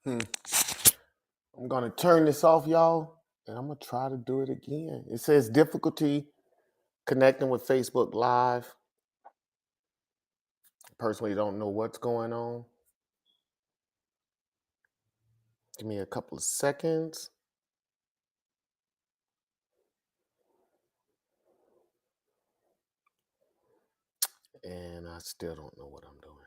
Hmm. I'm going to turn this off, y'all, and I'm going to try to do it again. It says difficulty connecting with Facebook Live. Personally, don't know what's going on. Give me a couple of seconds. And I still don't know what I'm doing.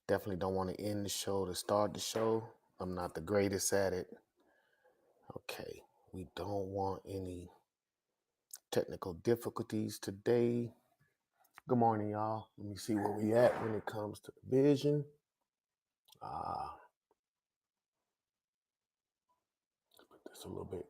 Definitely don't want to end the show to start the show. I'm not the greatest at it. Okay, we don't want any technical difficulties today. Good morning, y'all. Let me see where we at when it comes to vision. Put this a little bit.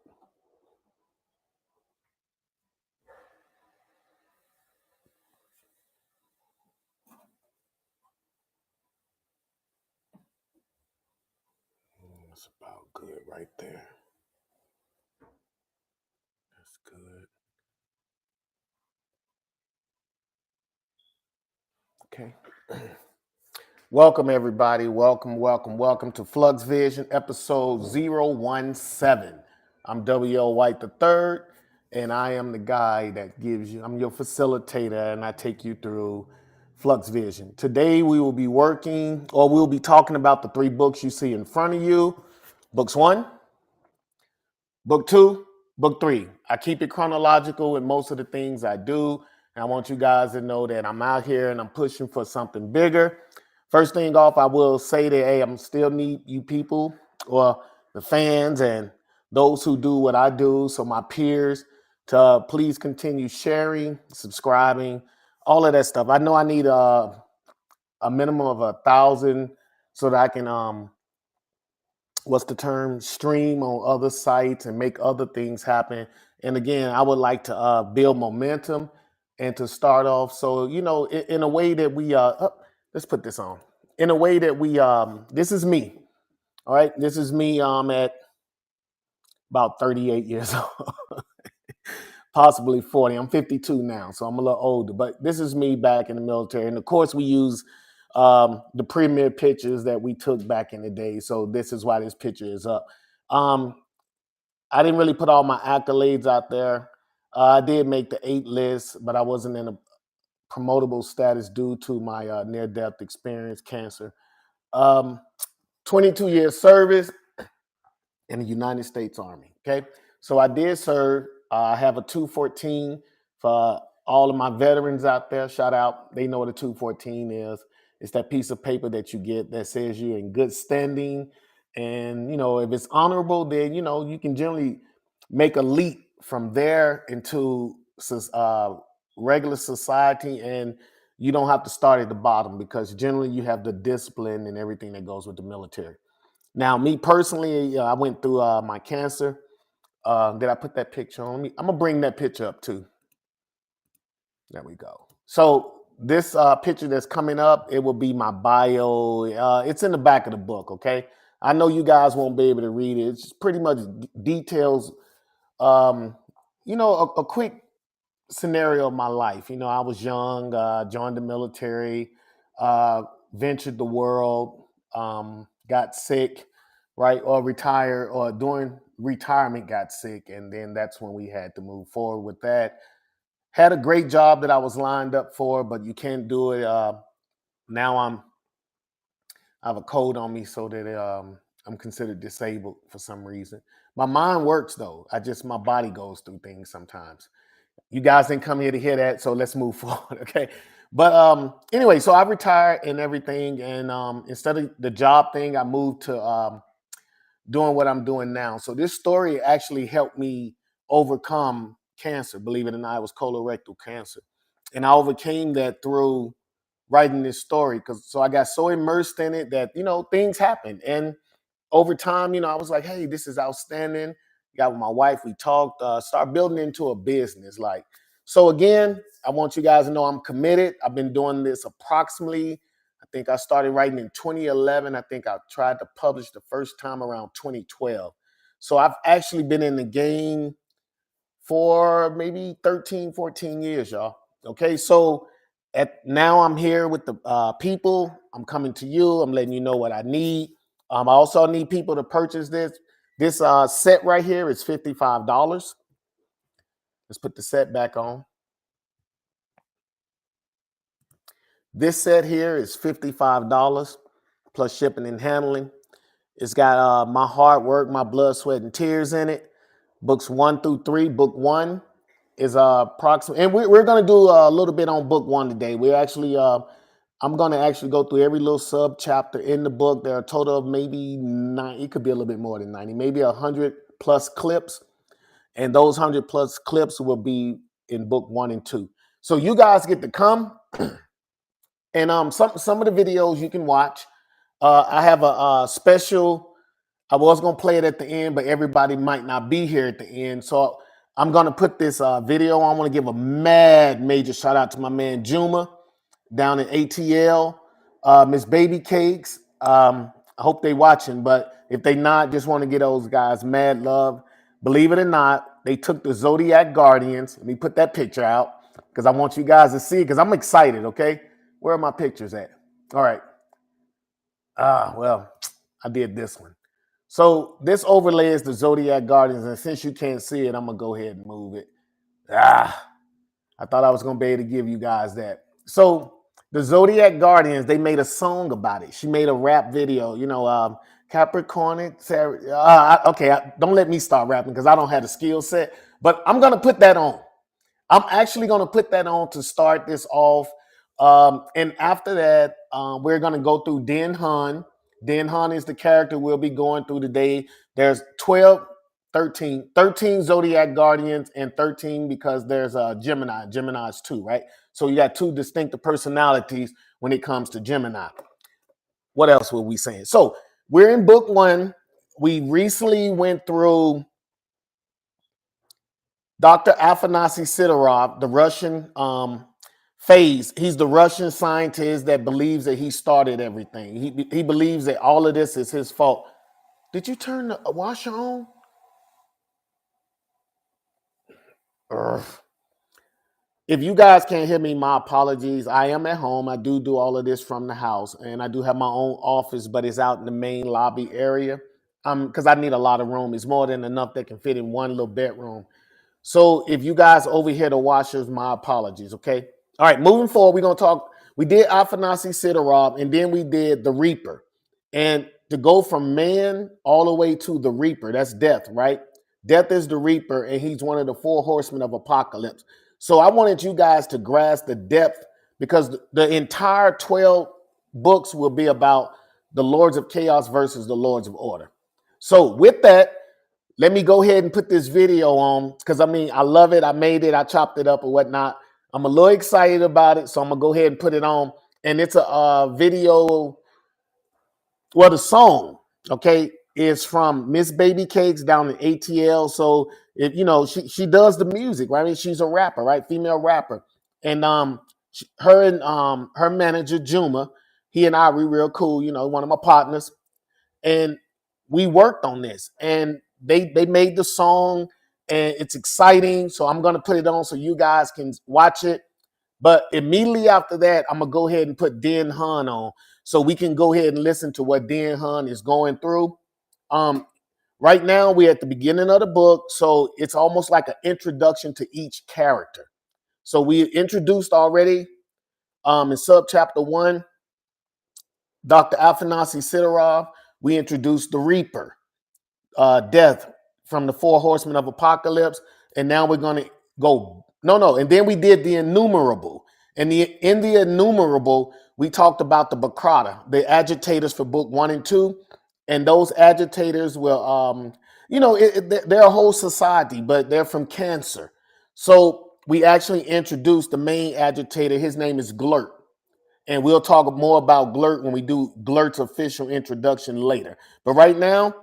That's about good right there. That's good. Okay. Welcome, everybody. Welcome to FLUX Vision, episode 017. I'm W.L. White III, and I am the guy that I'm your facilitator, and I take you through FLUX Vision. Today, we'll be talking about the 3 books you see in front of you. Books 1, Book 2, Book 3. I keep it chronological with most of the things I do. And I want you guys to know that I'm out here and I'm pushing for something bigger. First thing off, I will say that, hey, I'm still need you people or the fans and those who do what I do. So my peers to please continue sharing, subscribing, all of that stuff. I know I need a minimum of 1,000 so that I can stream on other sites and make other things happen. And again, I would like to build momentum and to start off. So, in a way that let's put this on. In a way that this is me. All right. This is me at about 38 years old, possibly 40. I'm 52 now, so I'm a little older, but this is me back in the military. And of course, we use the premier pictures that we took back in the day. So this is why this picture is up. I didn't really put all my accolades out there. I did make the 8 list, but I wasn't in a promotable status due to my near-death experience, cancer. 22 years service in the United States Army. Okay, so I did serve. I have a 214 for all of my veterans out there. Shout out. They know what a 214 is. It's that piece of paper that you get that says you're in good standing. And, if it's honorable, then, you can generally make a leap from there into regular society. And you don't have to start at the bottom because generally you have the discipline and everything that goes with the military. Now, me personally, I went through my cancer. Did I put that picture on me? I'm gonna bring that picture up too. There we go. So this picture that's coming up, it will be my bio. It's in the back of the book. Okay. I know you guys won't be able to read it. It's pretty much details. Um, a quick scenario of my life. I was young, joined the military, ventured the world, got sick, right, or retired, or during retirement got sick, and then that's when we had to move forward with that. Had a great job that I was lined up for, but you can't do it. Now I have a code on me so that I'm considered disabled for some reason. My mind works though. My body goes through things sometimes. You guys didn't come here to hear that, so let's move forward, okay? But anyway, so I retired and everything, and instead of the job thing, I moved to doing what I'm doing now. So this story actually helped me overcome cancer. Believe it or not, it was colorectal cancer, and I overcame that through writing this story. So I got so immersed in it that things happen, and over time, I was like, hey, this is outstanding. Got with my wife, we talked, start building into a business. So again, I want you guys to know I'm committed. I've been doing this approximately, I think I started writing in 2011. I think I tried to publish the first time around 2012. So I've actually been in the game for maybe 13, 14 years, y'all. Okay, so Now I'm here with the people. I'm coming to you. I'm letting you know what I need. I also need people to purchase this. This set right here is $55. Let's put the set back on. This set here is $55 plus shipping and handling. It's got my hard work, my blood, sweat, and tears in it. Books 1 through 3. Book 1 is approximately, and we're going to do a little bit on book 1 today. We're actually, I'm going to actually go through every little sub chapter in the book. There are a total of maybe 90, it could be a little bit more than 90, maybe 100 plus clips. And those 100 plus clips will be in book 1 and 2. So you guys get to come. And some of the videos you can watch. I have a special. I was gonna play it at the end, but everybody might not be here at the end, so I'm gonna put this video on. I want to give a major shout out to my man Juma down in ATL, Miss Baby Cakes. I hope they watching, but if they not, just want to get those guys mad love. Believe it or not, they took the Zodiac Guardians. Let me put that picture out because I want you guys to see it because I'm excited. Okay. Where are my pictures at? All right. Well, I did this one. So this overlay is the Zodiac Guardians, and since you can't see it, I'm gonna go ahead and move it. I thought I was gonna be able to give you guys that. So the Zodiac Guardians, they made a song about it. She made a rap video. You know, Capricorn. Don't let me start rapping because I don't have the skill set. But I'm gonna put that on. I'm actually going to put that on to start this off. And after that, we're going to go through Den Han. Den Han is the character we'll be going through today. There's 13 Zodiac Guardians and 13 because there's Gemini. Gemini's 2, right? So you got 2 distinctive personalities when it comes to Gemini. What else were we saying? So we're in book 1. We recently went through Dr. Afanasy Sidorov, the Russian phase. He's the Russian scientist that believes that he started everything. He believes that all of this is his fault. Did you turn the washer on? Ugh. If you guys can't hear me, my apologies. I am at home. I do all of this from the house, and I do have my own office, but it's out in the main lobby area because I need a lot of room. It's more than enough that can fit in one little bedroom. So if you guys overhear the washers, my apologies, okay? All right, moving forward, we're going to talk. We did Afanasy Sidorov, and then we did the Reaper. And to go from man all the way to the Reaper, that's death, right? Death is the Reaper, and he's one of the 4 horsemen of apocalypse. So I wanted you guys to grasp the depth because the entire 12 books will be about the Lords of Chaos versus the Lords of Order. So with that, let me go ahead and put this video on because, I mean, I love it. I made it. I chopped it up or whatnot. I'm a little excited about it, so I'm going to go ahead and put it on. And it's a video. Well, the song, okay, is from Miss Baby Cakes down in ATL. So, if you know, she does the music, right? I mean, she's a rapper, right? Female rapper. And her and her manager, Juma, he and I, we real cool, you know, one of my partners. And we worked on this. And they made the song and it's exciting. So I'm going to put it on so you guys can watch it. But immediately after that, I'm going to go ahead and put Den Han on so we can go ahead and listen to what Den Han is going through. Right now, we're at the beginning of the book. So it's almost like an introduction to each character. So we introduced already in subchapter 1, Dr. Afanasy Sidorov. We introduced the Reaper. Death from the 4 horsemen of apocalypse, and now we're going to go and then we did the innumerable, and in the innumerable we talked about the Bakrata, the agitators for book 1 and 2, and those agitators will they're a whole society, but they're from Cancer. So we actually introduced the main agitator. His name is Glurt. And we'll talk more about Glurt when we do Glurt's official introduction later. But right now,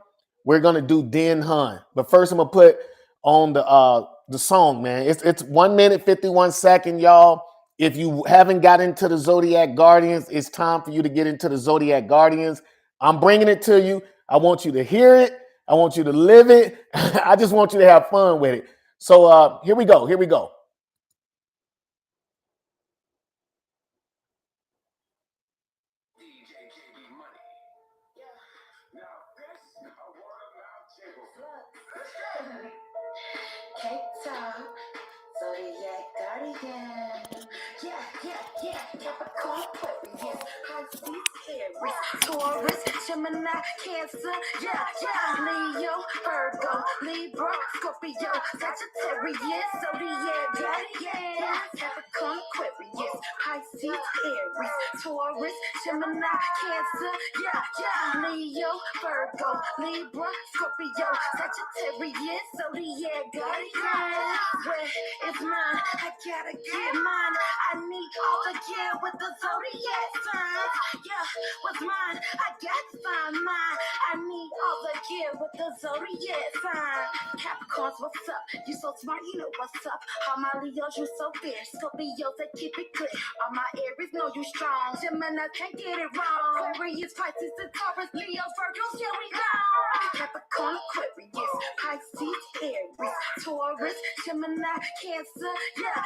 we're gonna do Den Han. But first, I'm gonna put on the song, man. It's 1 minute 51 seconds, y'all. If you haven't got into the Zodiac Guardians, it's time for you to get into the Zodiac Guardians. I'm bringing it to you. I want you to hear it. I want you to live it. I just want you to have fun with it. So here we go. Here we go. gave me money. Yeah. Now this a word of mouth jingle. Let's go. K-Top, Zodiac Guardian. Yeah. Capricorn, Aquarius, Pisces, Aries, Taurus, Gemini, Cancer. Yeah. Leo, Virgo, Libra, Scorpio, Sagittarius, Zodiac Guardian. Capricorn, Aquarius, Pisces, Aries, Taurus, Gemini, Cancer. Yeah. Leo, Virgo, Libra, Scorpio, Sagittarius, Zodiac Guardian. Where is mine? I gotta get mine. I need all the gear with the zodiac signs. Yeah, what's mine? I got to find mine. I need all the gear with the zodiac sign. Capricorns, what's up? You so smart, you know what's up. All my Leos, you so fierce. Scorpios, they keep it clear. All my Aries know you strong. Gemini can't get it wrong. Aquarius, Pisces, and Taurus, Leo, Virgo, here we go. Capricorn, Aquarius, Pisces, Aries, Taurus, Gemini, Cancer. Yeah.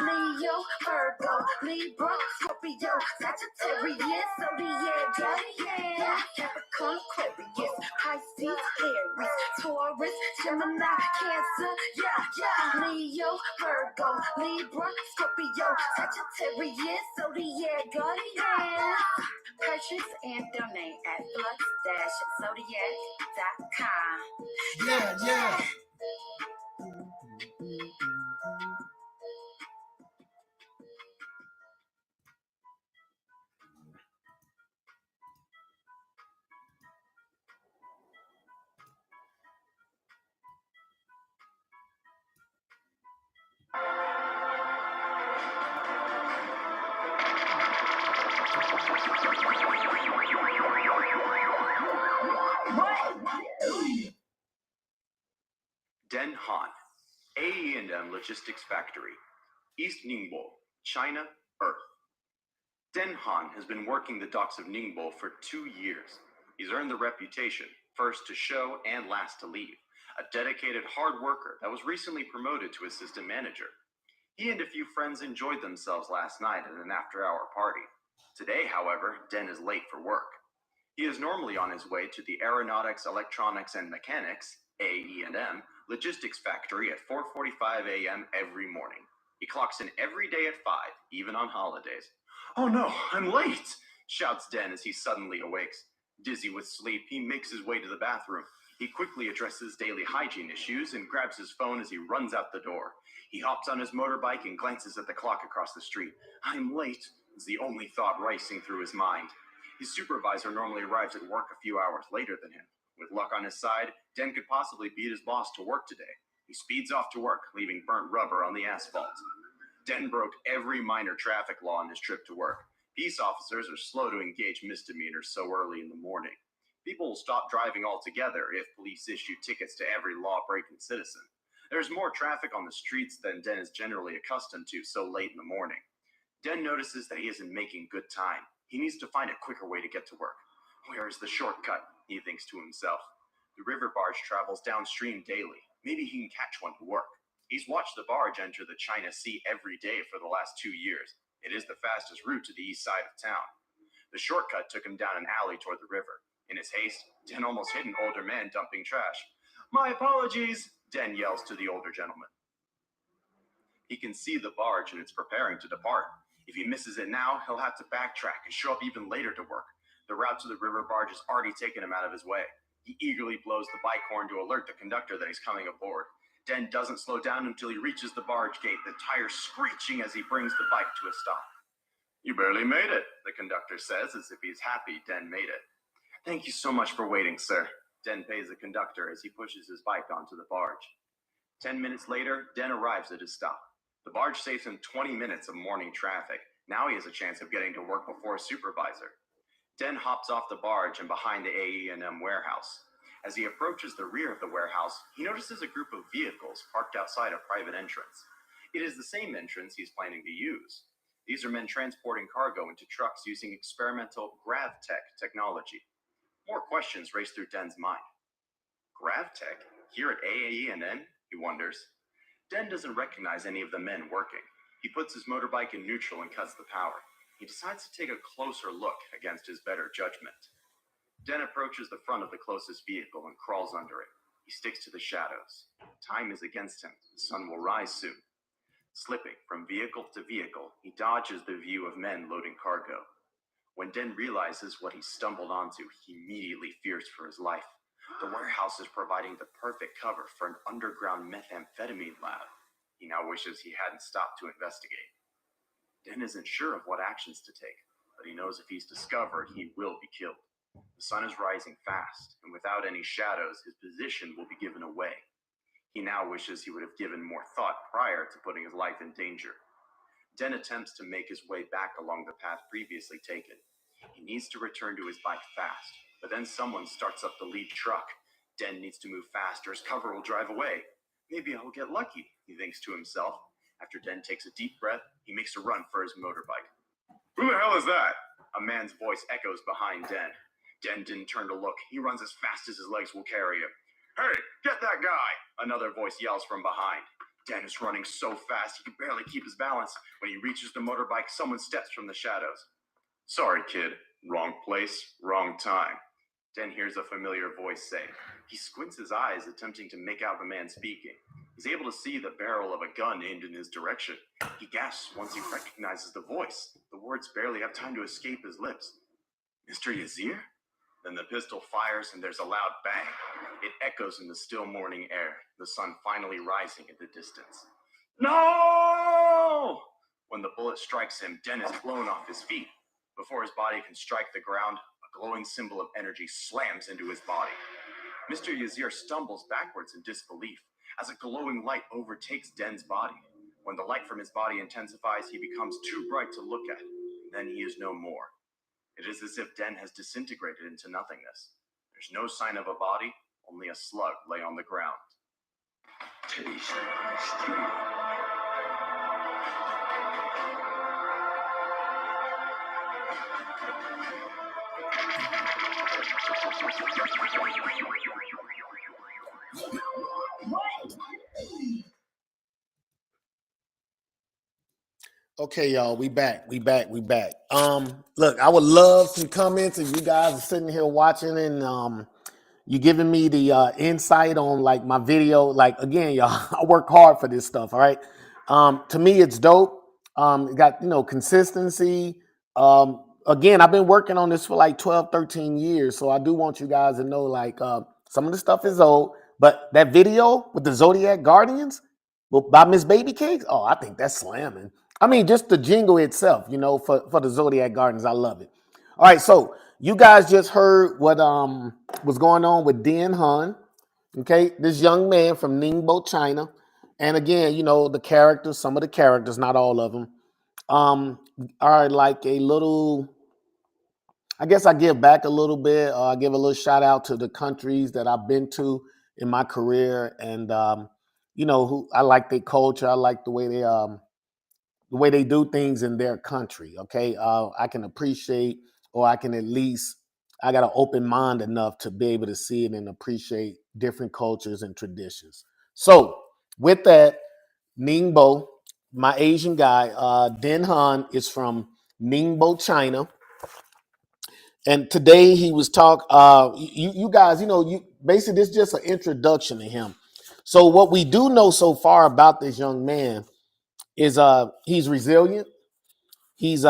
Leo, Virgo, Libra, Scorpio, Sagittarius, Zodiac Guardian. Capricorn, Aquarius, Pisces, Aries, Taurus, Gemini, Cancer. Yeah. Leo, Virgo, Libra, Scorpio, Sagittarius, Zodiac Guardian. Purchase and donate at flux-zodiac.com. Yeah. Den Han, AE&M Logistics Factory, East Ningbo, China, Earth. Den Han has been working the docks of Ningbo for 2 years. He's earned the reputation, first to show and last to leave, a dedicated hard worker that was recently promoted to assistant manager. He and a few friends enjoyed themselves last night at an after-hour party. Today, however, Den is late for work. He is normally on his way to the Aeronautics, Electronics, and Mechanics, AE&M, Logistics Factory at 4:45 a.m. every morning. He clocks in every day at 5, even on holidays. "Oh no, I'm late!" shouts Den as he suddenly awakes. Dizzy with sleep, he makes his way to the bathroom. He quickly addresses daily hygiene issues and grabs his phone as he runs out the door. He hops on his motorbike and glances at the clock across the street. "I'm late," is the only thought racing through his mind. His supervisor normally arrives at work a few hours later than him. With luck on his side, Den could possibly beat his boss to work today. He speeds off to work, leaving burnt rubber on the asphalt. Den broke every minor traffic law on his trip to work. Peace officers are slow to engage misdemeanors so early in the morning. People will stop driving altogether if police issue tickets to every law-breaking citizen. There's more traffic on the streets than Den is generally accustomed to so late in the morning. Den notices that he isn't making good time. He needs to find a quicker way to get to work. Where is the shortcut? He thinks to himself. The river barge travels downstream daily. Maybe he can catch one to work. He's watched the barge enter the China Sea every day for the last 2 years. It is the fastest route to the east side of town. The shortcut took him down an alley toward the river. In his haste, Den almost hit an older man dumping trash. "My apologies," Den yells to the older gentleman. He can see the barge and it's preparing to depart. If he misses it now, he'll have to backtrack and show up even later to work. The route to the river barge has already taken him out of his way. He eagerly blows the bike horn to alert the conductor that he's coming aboard. Den doesn't slow down until he reaches the barge gate, the tires screeching as he brings the bike to a stop. "You barely made it," the conductor says, as if he's happy Den made it. "Thank you so much for waiting, sir." Den pays the conductor as he pushes his bike onto the barge. 10 minutes later, Den arrives at his stop. The barge saves him 20 minutes of morning traffic. Now he has a chance of getting to work before his supervisor. Den hops off the barge and behind the AE&M warehouse. As he approaches the rear of the warehouse, he notices a group of vehicles parked outside a private entrance. It is the same entrance he's planning to use. These are men transporting cargo into trucks using experimental GravTech technology. More questions race through Den's mind. GravTech? Here at AE&M? He wonders. Den doesn't recognize any of the men working. He puts his motorbike in neutral and cuts the power. He he decides to take a closer look against his better judgment. Den approaches the front of the closest vehicle and crawls under it. He sticks to the shadows. Time is against him. The sun will rise soon. Slipping from vehicle to vehicle, he dodges the view of men loading cargo. When Den realizes what he stumbled onto, he immediately fears for his life. The warehouse is providing the perfect cover for an underground methamphetamine lab. He now wishes he hadn't stopped to investigate. Den isn't sure of what actions to take, but he knows if he's discovered, he will be killed. The sun is rising fast, and without any shadows, his position will be given away. He now wishes he would have given more thought prior to putting his life in danger. Den attempts to make his way back along the path previously taken. He needs to return to his bike fast, but then someone starts up the lead truck. Den needs to move fast or his cover will drive away. Maybe I'll get lucky, he thinks to himself. After Den takes a deep breath, he makes a run for his motorbike. Who the hell is that? A man's voice echoes behind Den. Den didn't turn to look. He runs as fast as his legs will carry him. Hey, get that guy! Another voice yells from behind. Den is running so fast he can barely keep his balance. When he reaches the motorbike, someone steps from the shadows. Sorry, kid. Wrong place, wrong time. Den hears a familiar voice say. He squints his eyes, attempting to make out the man speaking. He's able to see the barrel of a gun aimed in his direction. He gasps once he recognizes the voice. The words barely have time to escape his lips. Mr. Yazir? Then the pistol fires and there's a loud bang. It echoes in the still morning air, the sun finally rising in the distance. No! When the bullet strikes him, Den is blown off his feet. Before his body can strike the ground, a glowing symbol of energy slams into his body. Mr. Yazir stumbles backwards in disbelief as a glowing light overtakes Den's body. When the light from his body intensifies, he becomes too bright to look at, and then he is no more. It is as if Den has disintegrated into nothingness. There's no sign of a body, only a slug lay on the ground. Taste my steel. Okay, y'all, we back. Look, I would love some comments if you guys are sitting here watching and you giving me the insight on like my video. Like again, y'all, I work hard for this stuff. All right. To me, it's dope. It got consistency. Again, I've been working on this for like 12, 13 years. So I do want you guys to know like some of the stuff is old, but that video with the Zodiac Guardians by Miss Baby Cakes, oh, I think that's slamming. I mean, just the jingle itself, for the Zodiac Gardens, I love it. All right, so you guys just heard what was going on with Den Han, okay? This young man from Ningbo, China. And again, the characters, some of the characters, not all of them, are like a little, I guess I give back a little bit. I give a little shout out to the countries that I've been to in my career. And, who I like their culture. I like the way they do things in their country. Okay. I can appreciate, or I can at least, I got an open mind enough to be able to see it and appreciate different cultures and traditions. So with that, Ningbo, my Asian guy, Den Han is from Ningbo, China. And today he was you guys, basically this is just an introduction to him. So what we do know so far about this young man is he's resilient. He's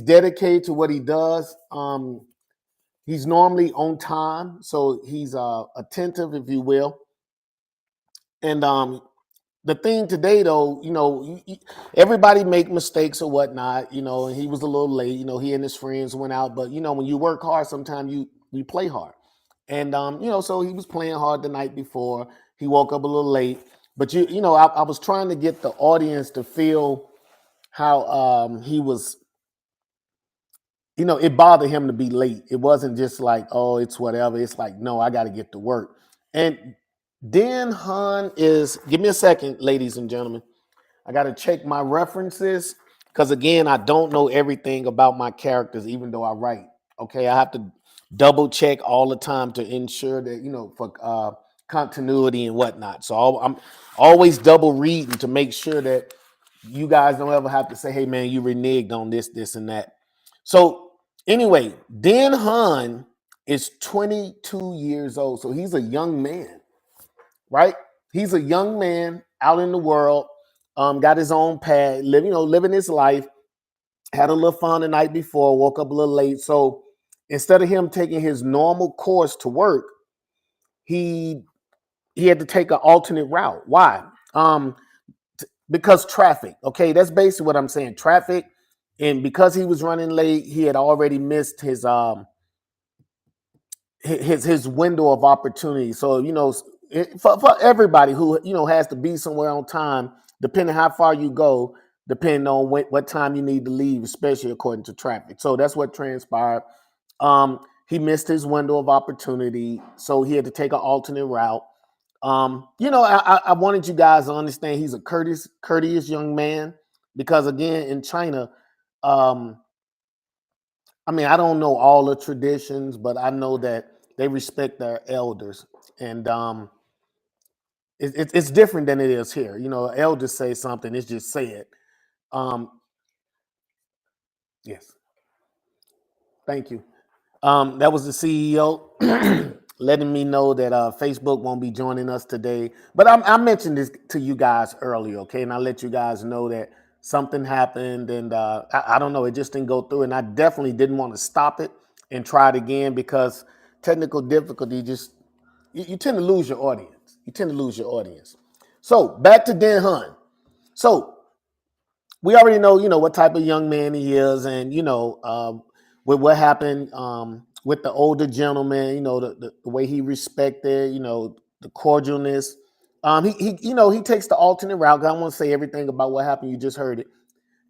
dedicated to what he does. He's normally on time, so he's attentive, if you will. And the thing today, though, everybody make mistakes or whatnot, and he was a little late. He and his friends went out, but when you work hard, sometimes you play hard. And so he was playing hard the night before. He woke up a little late, but I was trying to get the audience to feel how he was. It bothered him to be late. It wasn't just like, oh, it's whatever. It's like, no, I got to get to work. And Den Han is, give me a second, ladies and gentlemen. I got to check my references because, again, I don't know everything about my characters, even though I write. Okay, I have to double check all the time to ensure that, for continuity and whatnot. So I'm always double reading to make sure that you guys don't ever have to say, hey man, you reneged on this, and that. So anyway, Den Han is 22 years old. So he's a young man, right? He's a young man out in the world, got his own pad, living his life, had a little fun the night before, woke up a little late. So instead of him taking his normal course to work, he had to take an alternate route. Why? Because traffic. Okay, that's basically what I'm saying. Traffic, and because he was running late, he had already missed his window of opportunity. So for everybody who has to be somewhere on time, depending how far you go, depending on what time you need to leave, especially according to traffic. So that's what transpired. He missed his window of opportunity, so he had to take an alternate route. I wanted you guys to understand he's a courteous young man, because again, in China, I don't know all the traditions, but I know that they respect their elders, and it's different than it is here. Elders say something, it's just say it. Um, yes, thank you. That was the CEO letting me know that Facebook won't be joining us today. But I mentioned this to you guys earlier, okay? And I let you guys know that something happened, and I don't know, it just didn't go through. And I definitely didn't want to stop it and try it again, because technical difficulty just, you tend to lose your audience. So back to Dan Hun. So we already know, what type of young man he is, and with what happened with the older gentleman, the way he respected, the cordialness. He takes the alternate route. I don't want to say everything about what happened. You just heard it,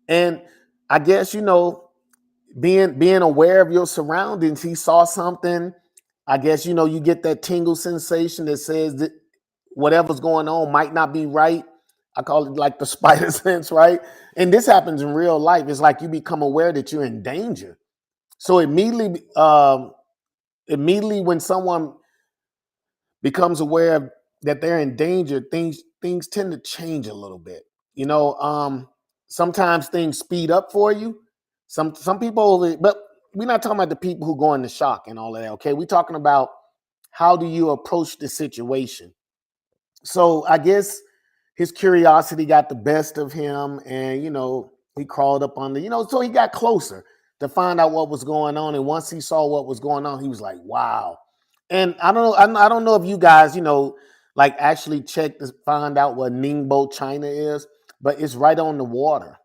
and I guess being aware of your surroundings. He saw something. I guess you get that tingle sensation that says that whatever's going on might not be right. I call it like the spider sense, right? And this happens in real life. It's like you become aware that you're in danger. So immediately when someone becomes aware that they're in danger, things tend to change a little bit. Sometimes things speed up for you. Some people, but we're not talking about the people who go into shock and all of that. Okay, we're talking about how do you approach the situation. So I guess his curiosity got the best of him, and he crawled up on so he got closer to find out what was going on. And once he saw what was going on, he was like, wow. And I don't know, I don't know if you guys like actually check to find out what Ningbo, China is, but it's right on the water.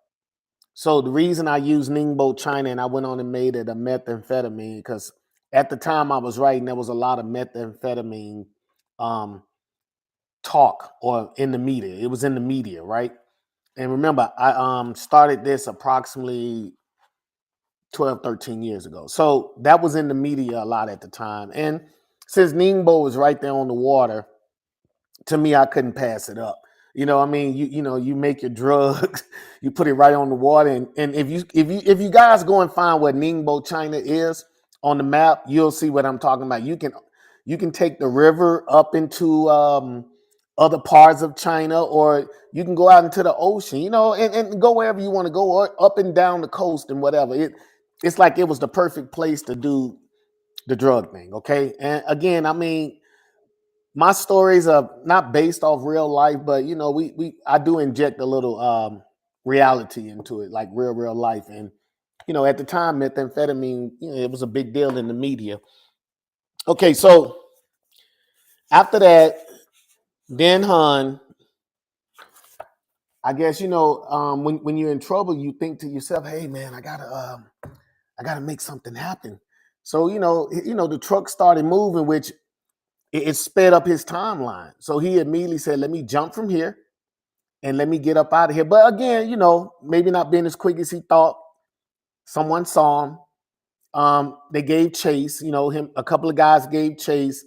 So the reason I use Ningbo, China, and I went on and made it a methamphetamine, because at the time I was writing, there was a lot of methamphetamine talk or in the media. It was in the media, right? And remember, I started this approximately 12, 13 years ago. So that was in the media a lot at the time. And since Ningbo was right there on the water, to me, I couldn't pass it up. You make your drugs, you put it right on the water, and if you guys go and find what Ningbo, China is on the map, you'll see what I'm talking about. You can take the river up into other parts of China, or you can go out into the ocean, and go wherever you want to go, or up and down the coast and whatever. It's like it was the perfect place to do the drug thing. Okay, and again, my stories are not based off real life, but I do inject a little reality into it, like real life. And at the time, methamphetamine, it was a big deal in the media. Okay, so after that, Dan Han, I guess when you're in trouble, you think to yourself, hey man, I gotta make something happen. So the truck started moving, which it sped up his timeline. So he immediately said, let me jump from here and let me get up out of here. But again, maybe not being as quick as he thought. Someone saw him. They gave chase. A couple of guys gave chase,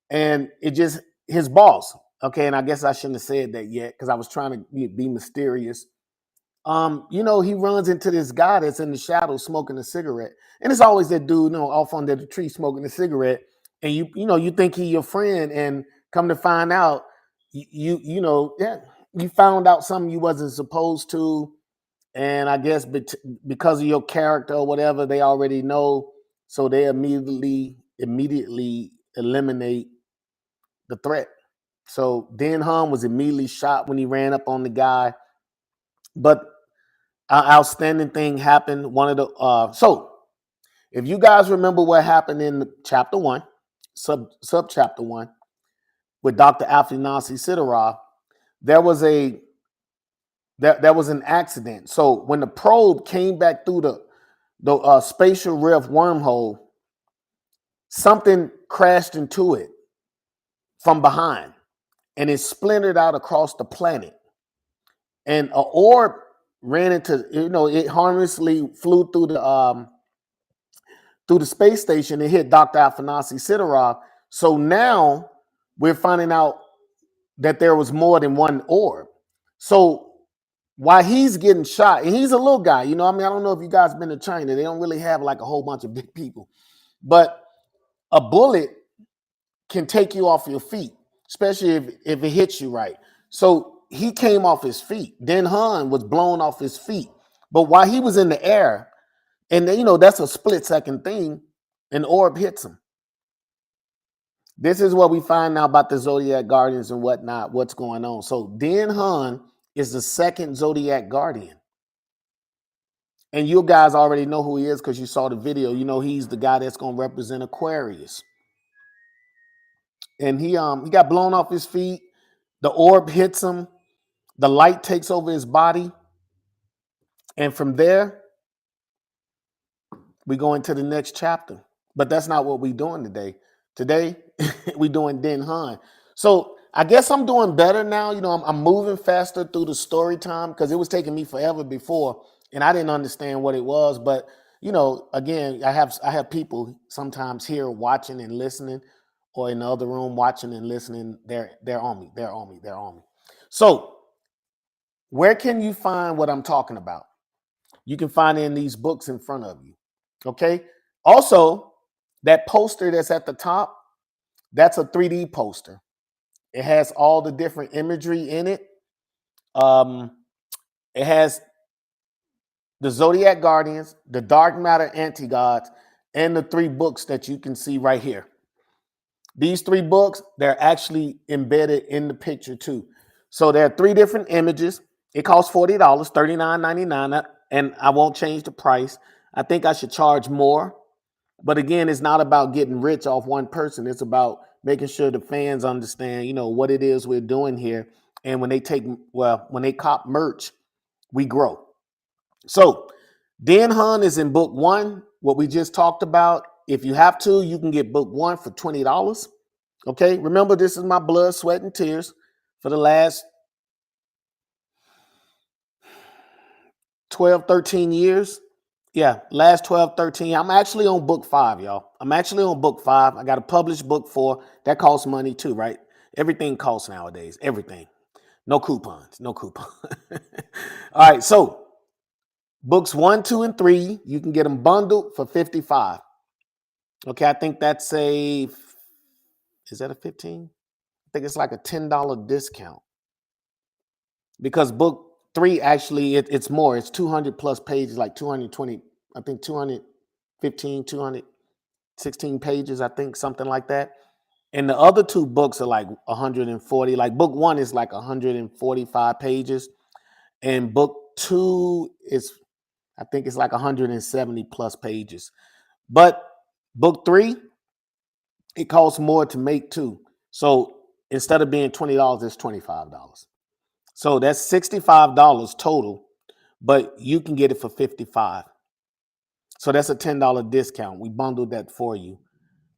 and it just his boss. Okay, and I guess I shouldn't have said that yet because I was trying to be mysterious. He runs into this guy that's in the shadows smoking a cigarette, and it's always that dude, off under the tree smoking a cigarette, and you think he your friend, and come to find out, yeah. you found out something you wasn't supposed to, and I guess because of your character or whatever, they already know, so they immediately eliminate the threat. So Den Han was immediately shot when he ran up on the guy. But an outstanding thing happened. One of the so if you guys remember what happened in chapter 1, sub chapter 1, with Dr. Afinasi Sidorov, there was an accident. So when the probe came back through the spatial rift wormhole, something crashed into it from behind, and it splintered out across the planet. And an orb ran into, it harmlessly flew through the space station and hit Dr. Afanasy Sidorov. So now we're finding out that there was more than one orb. So while he's getting shot, and he's a little guy, I don't know if you guys been to China. They don't really have like a whole bunch of big people. But a bullet can take you off your feet, especially if it hits you right. So he came off his feet. Den Han was blown off his feet. But while he was in the air, and that's a split second thing, an orb hits him. This is what we find now about the Zodiac Guardians and whatnot, what's going on. So Den Han is the second Zodiac Guardian. And you guys already know who he is because you saw the video. He's the guy that's going to represent Aquarius. And he got blown off his feet. The orb hits him. The light takes over his body. And from there, we go into the next chapter. But that's not what we're doing today. Today, we're doing Den Han. So I guess I'm doing better now. I'm moving faster through the story time because it was taking me forever before, and I didn't understand what it was. But again, I have people sometimes here watching and listening, or in the other room watching and listening. They're on me. They're on me. They're on me. So where can you find what I'm talking about? You can find it in these books in front of you. Okay. Also, that poster that's at the top, that's a 3D poster. It has all the different imagery in it. It has the Zodiac Guardians, the Dark Matter Anti-Gods, and the 3 books that you can see right here. These 3 books, they're actually embedded in the picture too. So there are 3 different images. It costs $40, $39.99, and I won't change the price. I think I should charge more. But again, it's not about getting rich off one person. It's about making sure the fans understand, what it is we're doing here. And when they cop merch, we grow. So Den Han is in book 1, what we just talked about. If you have to, you can get book 1 for $20. Okay. Remember, this is my blood, sweat, and tears for the last 12, 13 years. Yeah, last 12, 13. I'm actually on book 5, y'all. I'm actually on book 5. I got to publish book 4. That costs money too, right? Everything costs nowadays. Everything. No coupons. No coupons. All right, so books 1, 2, and 3, you can get them bundled for $55. Okay, I think that's is that a 15? I think it's like a $10 discount. Because book 3 actually it's more. It's 200 plus pages, like 220, I think 215, 216 pages, I think, something like that. And the other 2 books are like 140. Like book 1 is like 145 pages, and book 2 is, I think it's like 170 plus pages. But book 3, it costs more to make too. So instead of being $20, it's $25. So that's $65 total, but you can get it for $55. So that's a $10 discount. We bundled that for you.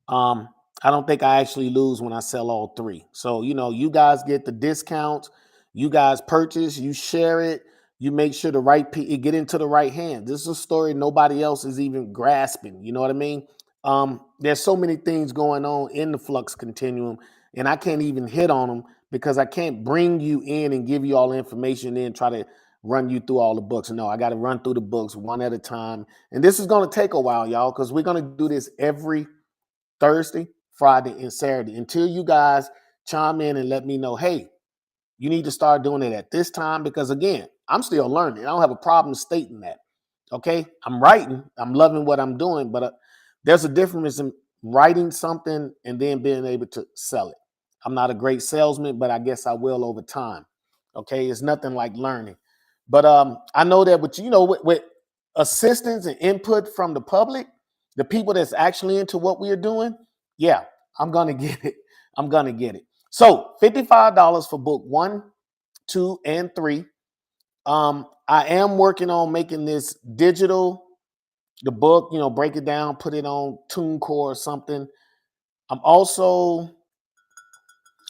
I don't think I actually lose when I sell all 3. So, you guys get the discounts, you guys purchase, you share it, you make sure it get into the right hand. This is a story nobody else is even grasping. You know what I mean? There's so many things going on in the flux continuum, and I can't even hit on them because I can't bring you in and give you all the information and try to run you through all the books. No, I got to run through the books one at a time. And this is going to take a while, y'all, because we're going to do this every Thursday, Friday, and Saturday until you guys chime in and let me know, hey, You need to start doing it at this time because, again, I'm still learning. I don't have a problem stating that. Okay, I'm writing. I'm loving what I'm doing, but there's a difference in writing something and then being able to sell it. I'm not a great salesman, but I guess I will over time. Okay, it's nothing like learning. But I know that with assistance and input from the public, the people that's actually into what we're doing, yeah, I'm gonna get it. I'm gonna get it. So $55 for book 1, 2, and 3. I am working on making this digital, the book, break it down, put it on TuneCore or something. I'm also,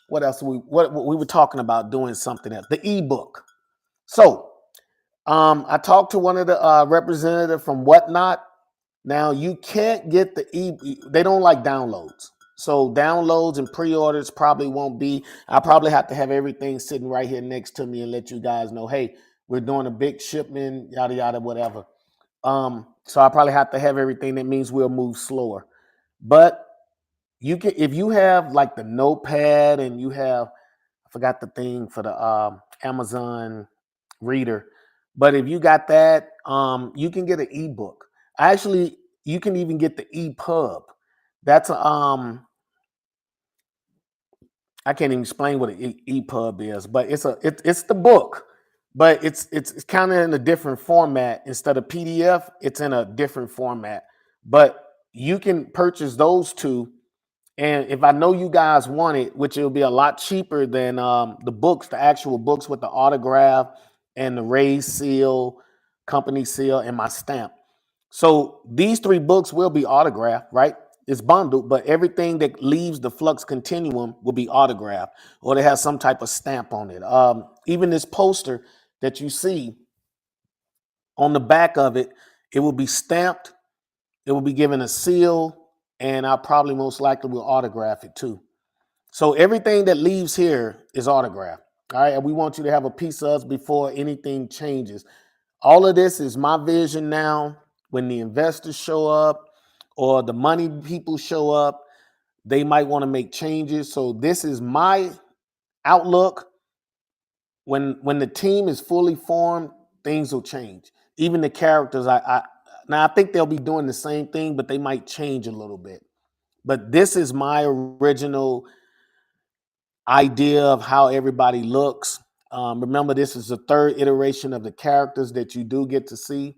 what else? What we were talking about doing something else, the ebook. So I talked to one of the representative from Whatnot. Now you can't get they don't like downloads. So downloads and pre-orders probably won't be. I probably have to have everything sitting right here next to me and let you guys know, hey, we're doing a big shipment, yada yada, whatever. So I probably have to have everything. That means we'll move slower. But you can, if you have like the notepad and you have, I forgot the thing for the Amazon reader, but if you got that, you can get an ebook. Actually, you can even get the EPUB. That's a I can't even explain what an EPUB is, but it's the book, but it's kind of in a different format. Instead of PDF, it's in a different format. But you can purchase those two, and if I know you guys want it, which it'll be a lot cheaper than the books, the actual books with the autograph and the raised seal, company seal, and my stamp. So these 3 books will be autographed, right? It's bundled, but everything that leaves the Flux Continuum will be autographed, or they have some type of stamp on it. Even this poster that you see on the back of it, it will be stamped. It will be given a seal, and I probably most likely will autograph it too. So everything that leaves here is autographed. All right, and we want you to have a piece of us before anything changes. All of this is my vision now. When the investors show up or the money people show up, they might want to make changes. So this is my outlook. When the team is fully formed, things will change. Even the characters, I think they'll be doing the same thing, but they might change a little bit. But this is my original idea of how everybody looks. Remember, this is the 3rd iteration of the characters that you do get to see.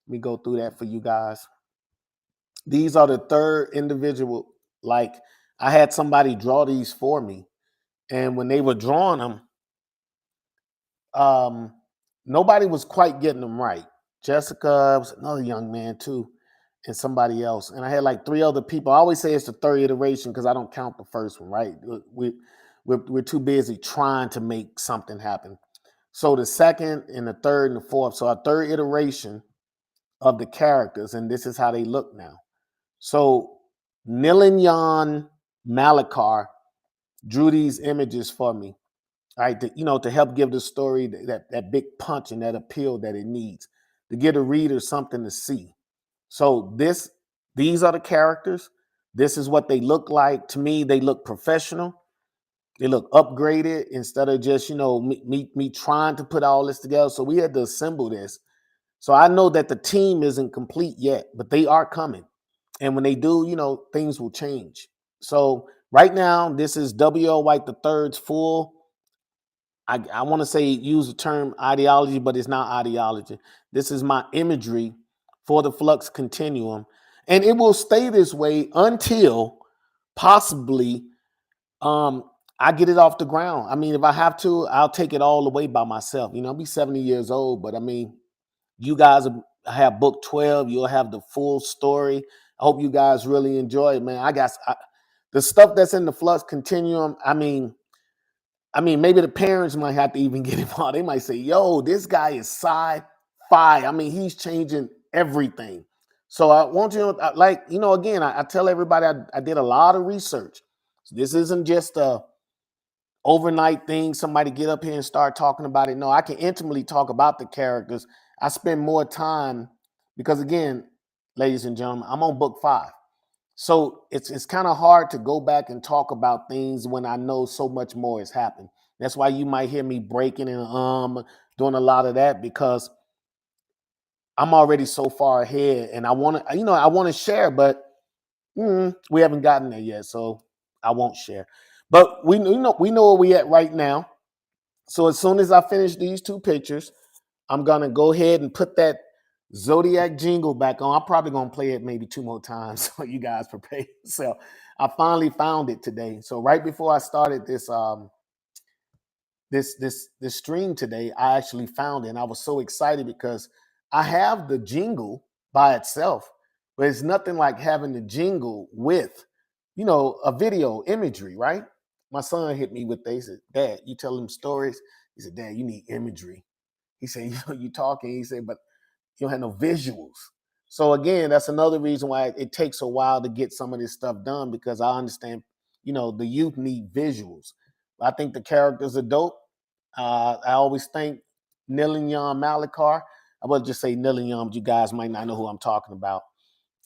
Let me go through that for you guys. These are the 3rd individual. Like, I had somebody draw these for me, and when they were drawing them, nobody was quite getting them right. Jessica was another young man too, and somebody else. And I had like 3 other people. I always say it's the 3rd iteration because I don't count the first one, right? We're too busy trying to make something happen. So the 2nd and the 3rd and the 4th. So our 3rd iteration of the characters, and this is how they look now. So Nilanjan Malakar drew these images for me, right? To help give the story that big punch and that appeal that it needs, to give the reader something to see. So these are the characters. This is what they look like. To me, they look professional. They look upgraded instead of just, me trying to put all this together. So we had to assemble this. So I know that the team isn't complete yet, but they are coming. And when they do, things will change. So right now, this is W.L. White the Third's full. I want to say use the term ideology, but it's not ideology. This is my imagery for the Flux Continuum. And it will stay this way until possibly I get it off the ground. I mean, if I have to, I'll take it all the way by myself. I'll be 70 years old, but I mean, you guys have book 12. You'll have the full story. I hope you guys really enjoy it, man. The stuff that's in the Flux Continuum. I mean, maybe the parents might have to even get involved. They might say, yo, this guy is sci-fi. I mean, he's changing everything. So I want you to, again, I tell everybody I did a lot of research. So this isn't just a overnight thing, somebody get up here and start talking about it. No, I can intimately talk about the characters. I spend more time because, again, ladies and gentlemen, I'm on book 5. So it's kind of hard to go back and talk about things when I know so much more has happened. That's why you might hear me breaking and doing a lot of that, because I'm already so far ahead, and I want to, I want to share, but we haven't gotten there yet, so I won't share. But we know where we at right now. So as soon as I finish these two pictures, I'm gonna go ahead and put that Zodiac jingle back on. I'm probably gonna play it maybe 2 more times so you guys prepare yourself. I finally found it today. So right before I started this stream today, I actually found it, and I was so excited because I have the jingle by itself, but it's nothing like having the jingle with, a video imagery, right? My son hit me with that. He said, "Dad, you tell him stories." He said, "Dad, you need imagery." He said, you talking." He said, "But you don't have no visuals." So again, that's another reason why it takes a while to get some of this stuff done, because I understand, the youth need visuals. I think the characters are dope. I always thank Nilian Malikar. I would just say Nilian, but you guys might not know who I'm talking about.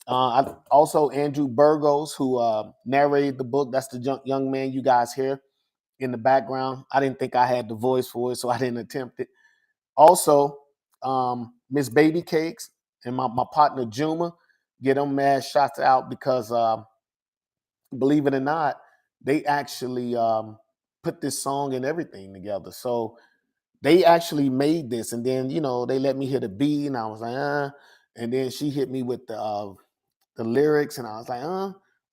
Also Andrew Burgos, who narrated the book. That's the young man you guys hear in the background. I didn't think I had the voice for it, so I didn't attempt it. Also, Miss Baby Cakes and my partner Juma, get them mad shots out, because believe it or not, they actually put this song and everything together. So they actually made this, and then they let me hear the beat, and I was like, and then she hit me with the lyrics, and I was like,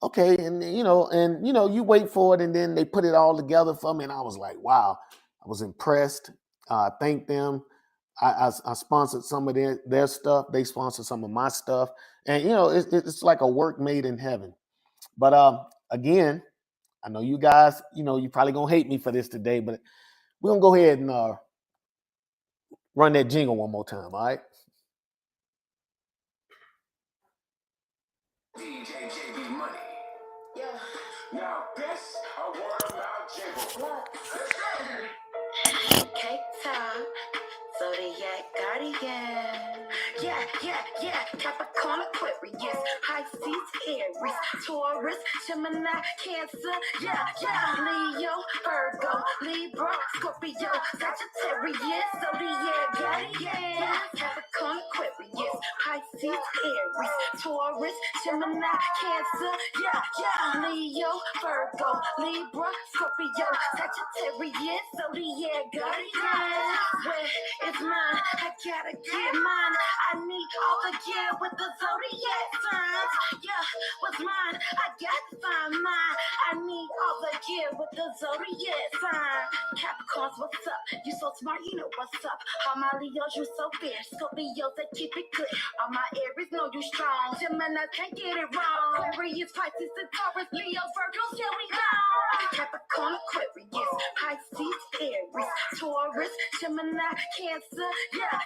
okay, and you wait for it, and then they put it all together for me, and I was like, wow, I was impressed. Thank them. I sponsored some of their stuff. They sponsored some of my stuff, and it's like a work made in heaven. But again, I know you guys, you probably gonna hate me for this today, but we're gonna go ahead and run that jingle one more time, all right? DJ JB Money. Yeah. Now this a word about jingle. Cake top, Zodiac Guardian. Yeah. Capricorn, Aquarius, Pisces, Aries, Taurus, Gemini, Cancer. Yeah. Leo, Virgo, Libra, Scorpio, Sagittarius, Zodiac Guardian. Capricorn, Aquarius, Pisces, Aries, Taurus, Gemini, Cancer. Yeah. Leo, Virgo, Libra, Scorpio, Sagittarius, Zodiac Guardian. Where is mine? I gotta get mine. I need all the gear with the zodiac signs. Yeah, what's mine? I got to find mine. I need all the gear with the zodiac sign. Capricorns, what's up? You so smart, you know what's up. All my Leos, you so fierce. Scorpios, they keep it clear. All my Aries know you strong. Gemini can't get it wrong. Aquarius, Pisces, and Taurus, Leo, Virgos, here we go. Capricorn, Aquarius, Pisces, Aries, Taurus, Gemini, Cancer, yeah.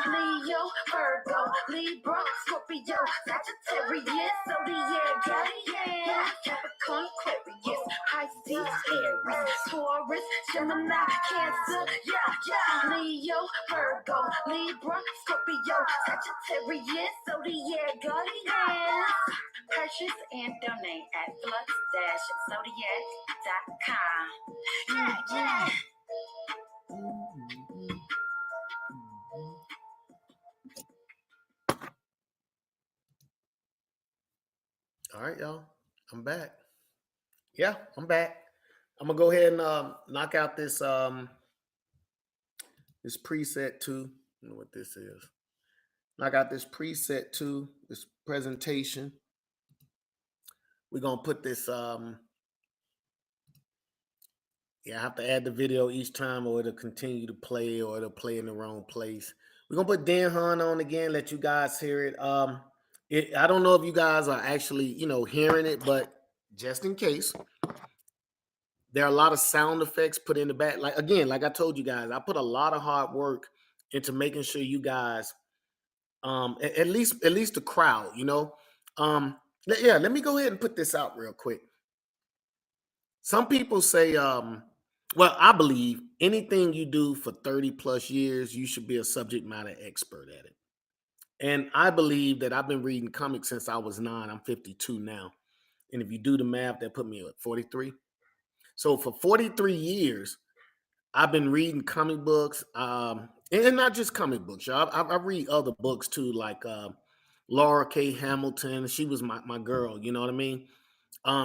Leo, Virgo, Libra, Scorpio, Sagittarius, Zodiac Guardian. Capricorn, Aquarius, Pisces, Aries, Taurus, Gemini, Cancer, yeah. Leo, Virgo, Libra, Scorpio, Sagittarius, Zodiac Guardian. Purchase and donate at flux-zodiac.com. Yeah. All right, y'all. I'm back. Yeah, I'm back. I'm gonna go ahead and knock out this preset too. I don't know what this is. Knock out this preset too. This presentation. We're gonna put this. I have to add the video each time, or it'll continue to play, or it'll play in the wrong place. We're gonna put Dan Han on again. Let you guys hear it. I don't know if you guys are actually hearing it, but just in case. There are a lot of sound effects put in the back. Like I told you guys, I put a lot of hard work into making sure you guys, at least the crowd, let me go ahead and put this out real quick. Some people say, well, I believe anything you do for 30 plus years, you should be a subject matter expert at it. And I believe that I've been reading comics since I was 9. I'm 52 now. And if you do the math, that put me at 43. So for 43 years, I've been reading comic books, and not just comic books. Y'all. I read other books too, like Laura K. Hamilton. She was my girl. You know what I mean?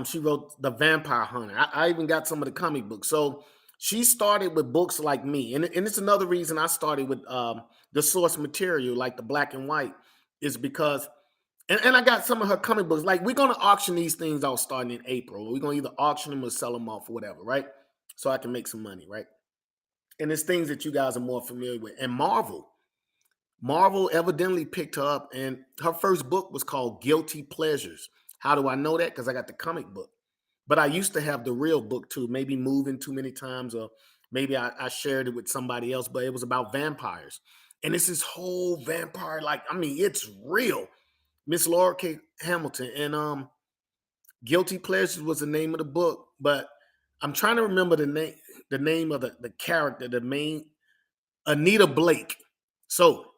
She wrote The Vampire Hunter. I even got some of the comic books. So she started with books like me, and it's another reason I started with the source material, like the black and white, is because and I got some of her comic books. Like we're gonna auction these things out starting in April. We're gonna either auction them or sell them off or whatever, right? So I can make some money, right? And it's things that you guys are more familiar with. And Marvel evidently picked her up, and her first book was called Guilty Pleasures. How do I know that? Because I got the comic book. But I used to have the real book too, maybe moving too many times, or maybe I shared it with somebody else, but it was about vampires. And it's this whole vampire, like, I mean, it's real. Miss Laura K. Hamilton. And Guilty Pleasures was the name of the book, but I'm trying to remember the name of the character, the main Anita Blake. So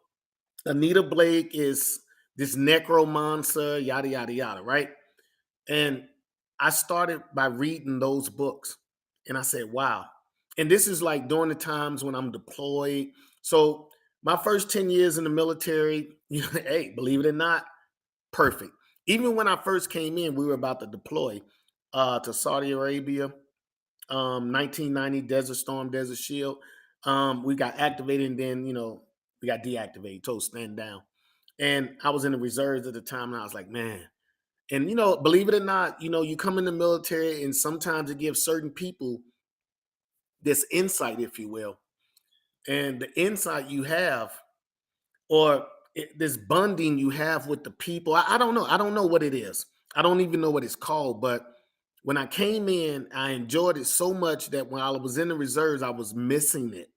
Anita Blake is this necromancer, yada yada yada, right? And I started by reading those books, and I said, "Wow!" And this is like during the times when I'm deployed. So my first 10 years in the military, hey, believe it or not, perfect. Even when I first came in, we were about to deploy to Saudi Arabia, 1990 Desert Storm, Desert Shield. We got activated, and then we got deactivated, told stand down. And I was in the reserves at the time, and I was like, man. And believe it or not, you come in the military, and sometimes it gives certain people this insight, if you will, and the insight you have, or this bonding you have with the people. I don't know. I don't know what it is. I don't even know what it's called. But when I came in, I enjoyed it so much that when I was in the reserves, I was missing it.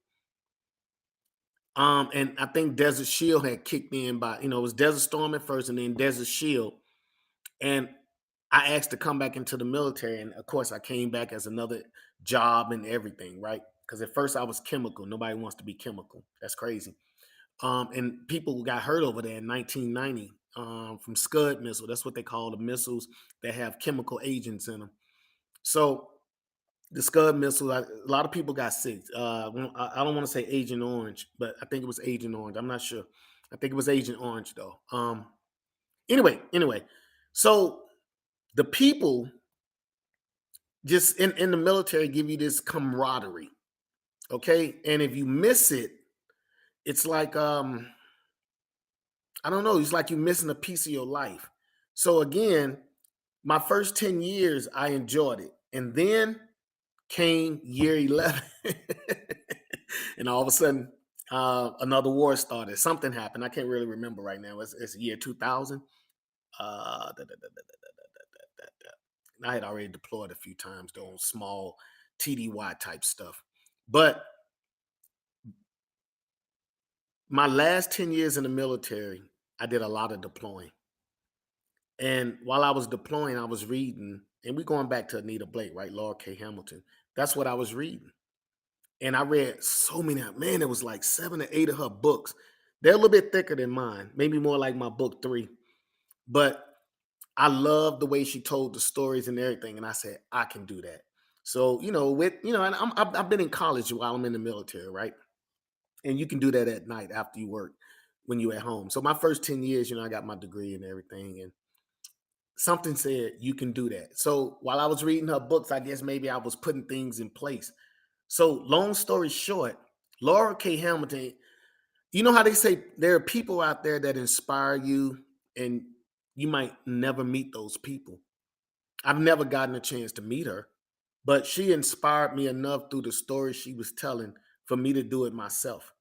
And I think Desert Shield had kicked in by, it was Desert Storm at first and then Desert Shield. And I asked to come back into the military. And of course, I came back as another job and everything, right? Because at first I was chemical. Nobody wants to be chemical. That's crazy. And people got hurt over there in 1990 from Scud missile. That's what they call the missiles that have chemical agents in them. So the Scud missile, a lot of people got sick. I don't want to say Agent Orange, but I think it was Agent Orange. I'm not sure. I think it was Agent Orange though. Anyway, so the people just in the military give you this camaraderie, okay? And if you miss it, it's like I don't know, it's like you're missing a piece of your life. So again, my first 10 years, I enjoyed it. And then came year 11. And all of a sudden, another war started. Something happened. I can't really remember right now. It's year 2000. I had already deployed a few times doing small TDY type stuff. But my last 10 years in the military, I did a lot of deploying. And while I was deploying, I was reading, and we're going back to Anita Blake, right? Laura K. Hamilton. That's what I was reading. And I read so many, man, it was like 7 or 8 of her books. They're a little bit thicker than mine, maybe more like my book 3. But I love the way she told the stories and everything. And I said, I can do that. So, and I've been in college while I'm in the military, right? And you can do that at night after you work when you're at home. So my first 10 years, I got my degree and everything. And something said, you can do that. So while I was reading her books, I guess maybe I was putting things in place. So long story short, Laura K. Hamilton, you know how they say there are people out there that inspire you and you might never meet those people. I've never gotten a chance to meet her, but she inspired me enough through the stories she was telling for me to do it myself.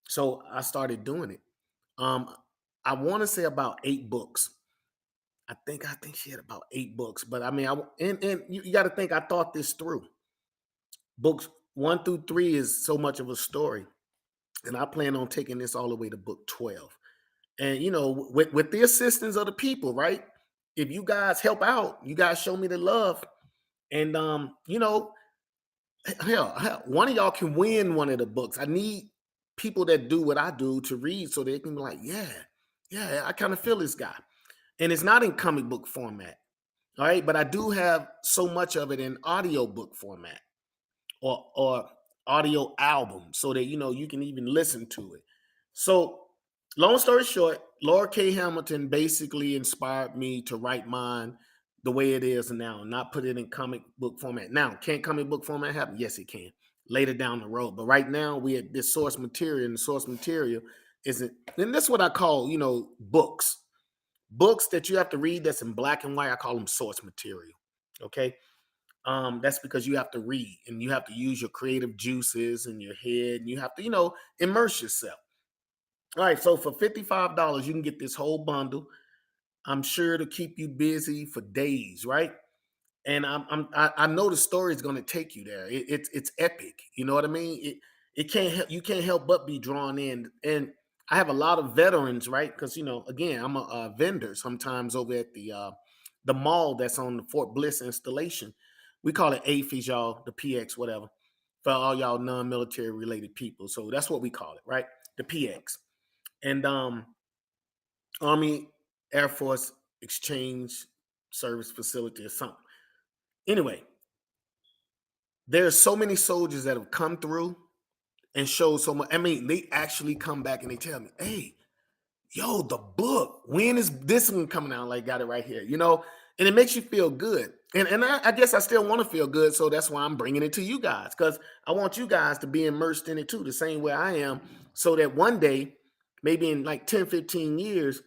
So I started doing it. I want to say about 8 books. I think she had about 8 books, but I mean, and you got to think I thought this through. Books 1 through 3 is so much of a story, and I plan on taking this all the way to book 12. And with the assistance of the people, right? If you guys help out, you guys show me the love, and hell, one of y'all can win one of the books. I need people that do what I do to read, so they can be like, yeah, I kind of feel this guy. And it's not in comic book format, all right? But I do have so much of it in audiobook format or audio album so that you can even listen to it. So, long story short, Laura K. Hamilton basically inspired me to write mine the way it is now, not put it in comic book format. Now, can comic book format happen? Yes, it can later down the road. But right now, we at this source material, and the source material isn't, and that's what I call, books. Books that you have to read that's in black and white, I call them source material. Okay. That's because you have to read and you have to use your creative juices in your head, and you have to, immerse yourself. All right, so for $55, you can get this whole bundle. I'm sure it'll keep you busy for days, right? And I know the story is going to take you there. It's epic. You know what I mean? It can't help, you can't help but be drawn in. And I have a lot of veterans, right? Because again, I'm a vendor sometimes over at the mall that's on the Fort Bliss installation. We call it AFIS, y'all, the PX, whatever, for all y'all non-military related people. So that's what we call it, right? The PX. And Army Air Force Exchange Service Facility or something. Anyway, there's so many soldiers that have come through and showed so much. I mean, they actually come back and they tell me, hey, yo, the book, when is this one coming out? Like, got it right here, and it makes you feel good. And I guess I still want to feel good. So that's why I'm bringing it to you guys, because I want you guys to be immersed in it too, the same way I am, so that one day, maybe in like 10, 15 years,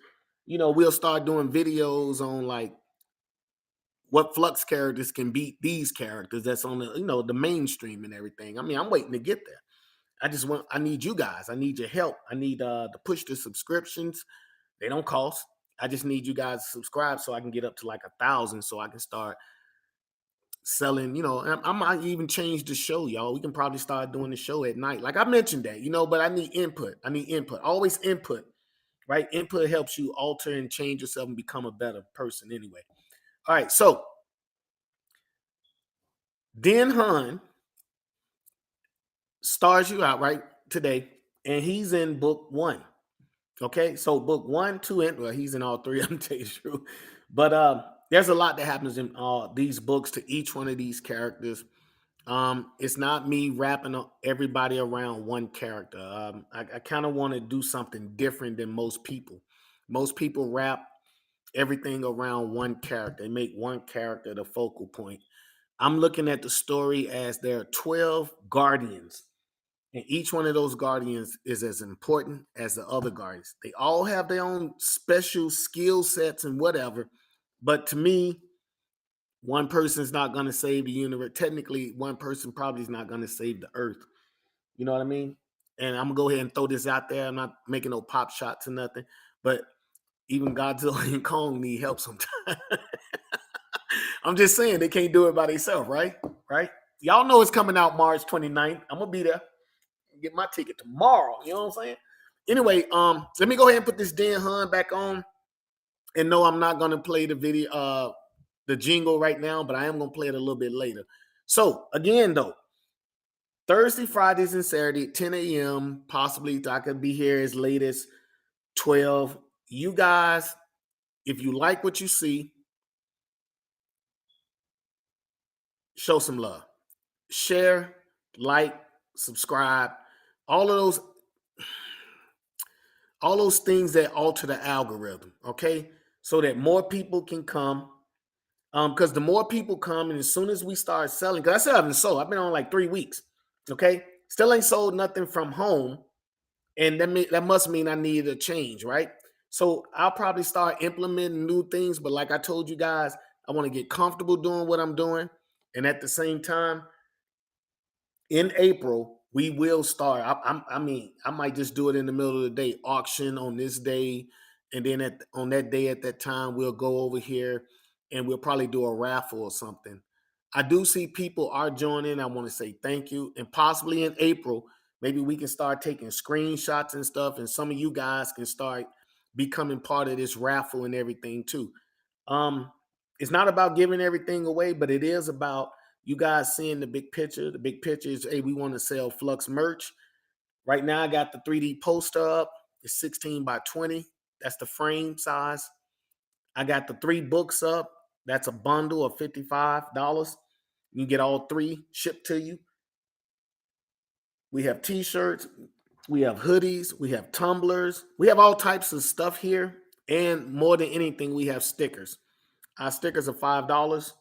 we'll start doing videos on like what Flux characters can beat these characters that's on the mainstream and everything. I mean, I'm waiting to get there. I need you guys. I need your help. I need to push the subscriptions. They don't cost. I just need you guys to subscribe so I can get up to like 1,000 so I can start selling, and I might even change the show, y'all. We can probably start doing the show at night. Like I mentioned that, but I need input. Always input, right? Input helps you alter and change yourself and become a better person anyway. All right, so Den Han stars you out right today, and he's in book 1. Okay, so book 1, 2, and well, he's in all 3 of them, tell you the truth. But there's a lot that happens in these books to each one of these characters. It's not me wrapping everybody around one character. I kind of want to do something different than most people. Most people wrap everything around one character. They make one character the focal point. I'm looking at the story as there are 12 guardians, and each one of those guardians is as important as the other guardians. They all have their own special skill sets and whatever. But to me, one person's not going to save the universe. Technically, one person probably is not going to save the earth. You know what I mean? And I'm going to go ahead and throw this out there. I'm not making no pop shots or nothing. But even Godzilla and Kong need help sometimes. I'm just saying they can't do it by themselves, right? Right? Y'all know it's coming out March 29th. I'm going to be there. Get my ticket tomorrow. You know what I'm saying? Anyway, let me go ahead and put this Den Han back on. And no, I'm not gonna play the video, the jingle right now, but I am gonna play it a little bit later. So again, though, Thursday, Fridays, and Saturday at 10 a.m. Possibly I could be here as late as 12. You guys, if you like what you see, show some love. Share, like, subscribe, all of those things that alter the algorithm, okay? So that more people can come. Because the more people come, and as soon as we start selling, because I still haven't sold. I've been on like 3 weeks. Okay. Still ain't sold nothing from home. And that must mean I need a change, right? So I'll probably start implementing new things. But like I told you guys, I want to get comfortable doing what I'm doing. And at the same time, in April, we will start. I mean, I might just do it in the middle of the day, auction on this day, and then on that day at that time, we'll go over here and we'll probably do a raffle or something. I do see people are joining. I want to say thank you, and possibly in April, maybe we can start taking screenshots and stuff, and some of you guys can start becoming part of this raffle and everything too. Um, it's not about giving everything away, but it is about you guys seeing the big picture. The big picture is, hey, we want to sell Flux merch. Right now, I got the 3D poster up. It's 16 by 20. That's the frame size. I got the 3 books up. That's a bundle of $55. You get all 3 shipped to you. We have t-shirts, we have hoodies, we have tumblers, we have all types of stuff here. And more than anything, we have stickers. Our stickers are $5.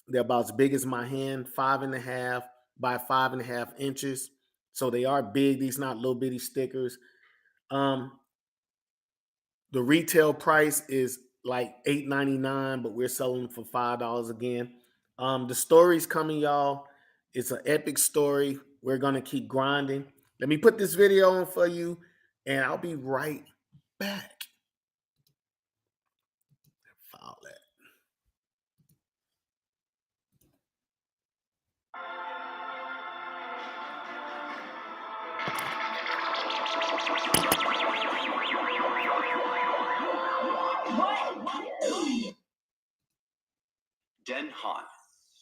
They're about as big as my hand, 5.5 by 5.5 inches. So they are big. These not little bitty stickers. Um, the retail price is like $8.99, but we're selling them for $5 again. The story's coming, y'all. It's an epic story. We're gonna keep grinding. Let me put this video on for you, and I'll be right back. File that. Den Han,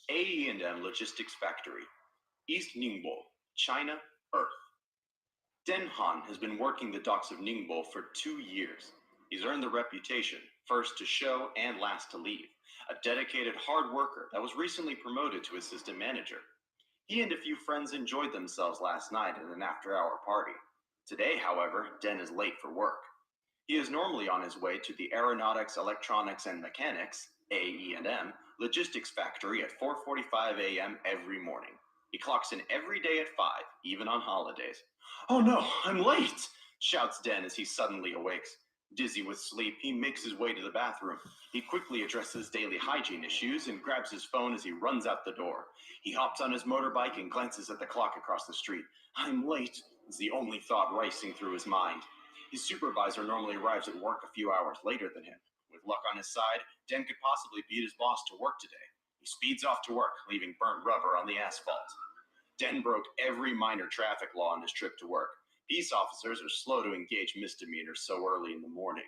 AE&M Logistics Factory, East Ningbo, China, Earth. Den Han has been working the docks of Ningbo for 2 years. He's earned the reputation, first to show and last to leave, a dedicated hard worker that was recently promoted to assistant manager. He and a few friends enjoyed themselves last night at an after-hour party. Today, however, Den is late for work. He is normally on his way to the Aeronautics, Electronics, and Mechanics, AE&M, Logistics Factory at 4:45 a.m. every morning. He clocks in every day at 5, even on holidays. "Oh no, I'm late!" shouts Den as he suddenly awakes. Dizzy with sleep, he makes his way to the bathroom. He quickly addresses daily hygiene issues and grabs his phone as he runs out the door. He hops on his motorbike and glances at the clock across the street. "I'm late," is the only thought racing through his mind. His supervisor normally arrives at work a few hours later than him. With luck on his side, Den could possibly beat his boss to work today. He speeds off to work, leaving burnt rubber on the asphalt. Den broke every minor traffic law on his trip to work. Peace officers are slow to engage misdemeanors so early in the morning.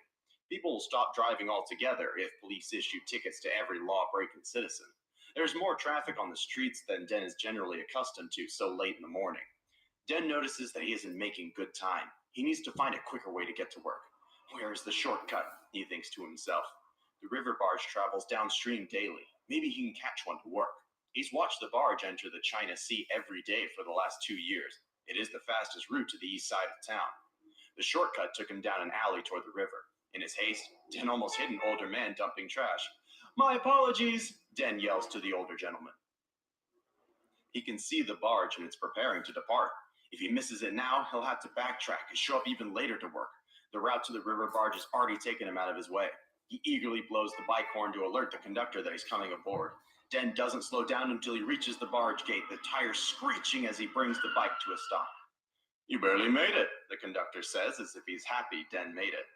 People will stop driving altogether if police issue tickets to every law-breaking citizen. There's more traffic on the streets than Den is generally accustomed to so late in the morning. Den notices that he isn't making good time. He needs to find a quicker way to get to work. Where is the shortcut? He thinks to himself. The river barge travels downstream daily. Maybe he can catch one to work. He's watched the barge enter the China Sea every day for the last 2 years. It is the fastest route to the east side of town. The shortcut took him down an alley toward the river. In his haste, Den almost hit an older man dumping trash. "My apologies," Den yells to the older gentleman. He can see the barge and it's preparing to depart. If he misses it now, he'll have to backtrack and show up even later to work. The route to the river barge has already taken him out of his way. He eagerly blows the bike horn to alert the conductor that he's coming aboard. Den doesn't slow down until he reaches the barge gate, the tires screeching as he brings the bike to a stop. "You barely made it," the conductor says, as if he's happy Den made it.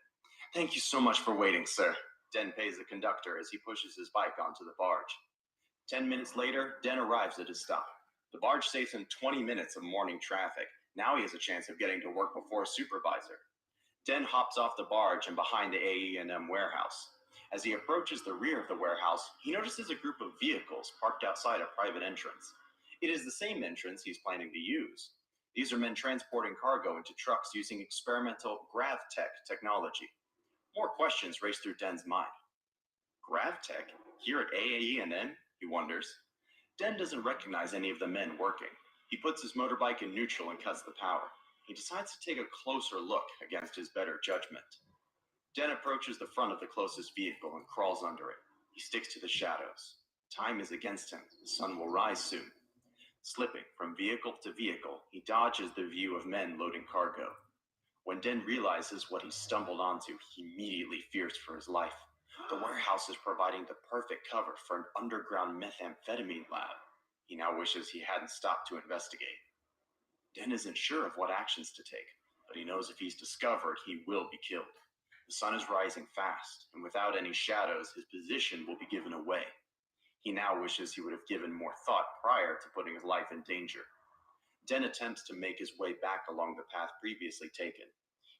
"Thank you so much for waiting, sir." Den pays the conductor as he pushes his bike onto the barge. 10 minutes later, Den arrives at his stop. The barge saves him 20 minutes of morning traffic. Now he has a chance of getting to work before a supervisor. Den hops off the barge and behind the AE&M warehouse. As he approaches the rear of the warehouse, he notices a group of vehicles parked outside a private entrance. It is the same entrance he's planning to use. These are men transporting cargo into trucks using experimental GravTech technology. More questions race through Den's mind. GravTech? Here at AE&M? He wonders. Den doesn't recognize any of the men working. He puts his motorbike in neutral and cuts the power. He decides to take a closer look against his better judgment. Den approaches the front of the closest vehicle and crawls under it. He sticks to the shadows. Time is against him. The sun will rise soon. Slipping from vehicle to vehicle, he dodges the view of men loading cargo. When Den realizes what he stumbled onto, he immediately fears for his life. The warehouse is providing the perfect cover for an underground methamphetamine lab. He now wishes he hadn't stopped to investigate. Den isn't sure of what actions to take, but he knows if he's discovered, he will be killed. The sun is rising fast, and without any shadows, his position will be given away. He now wishes he would have given more thought prior to putting his life in danger. Den attempts to make his way back along the path previously taken.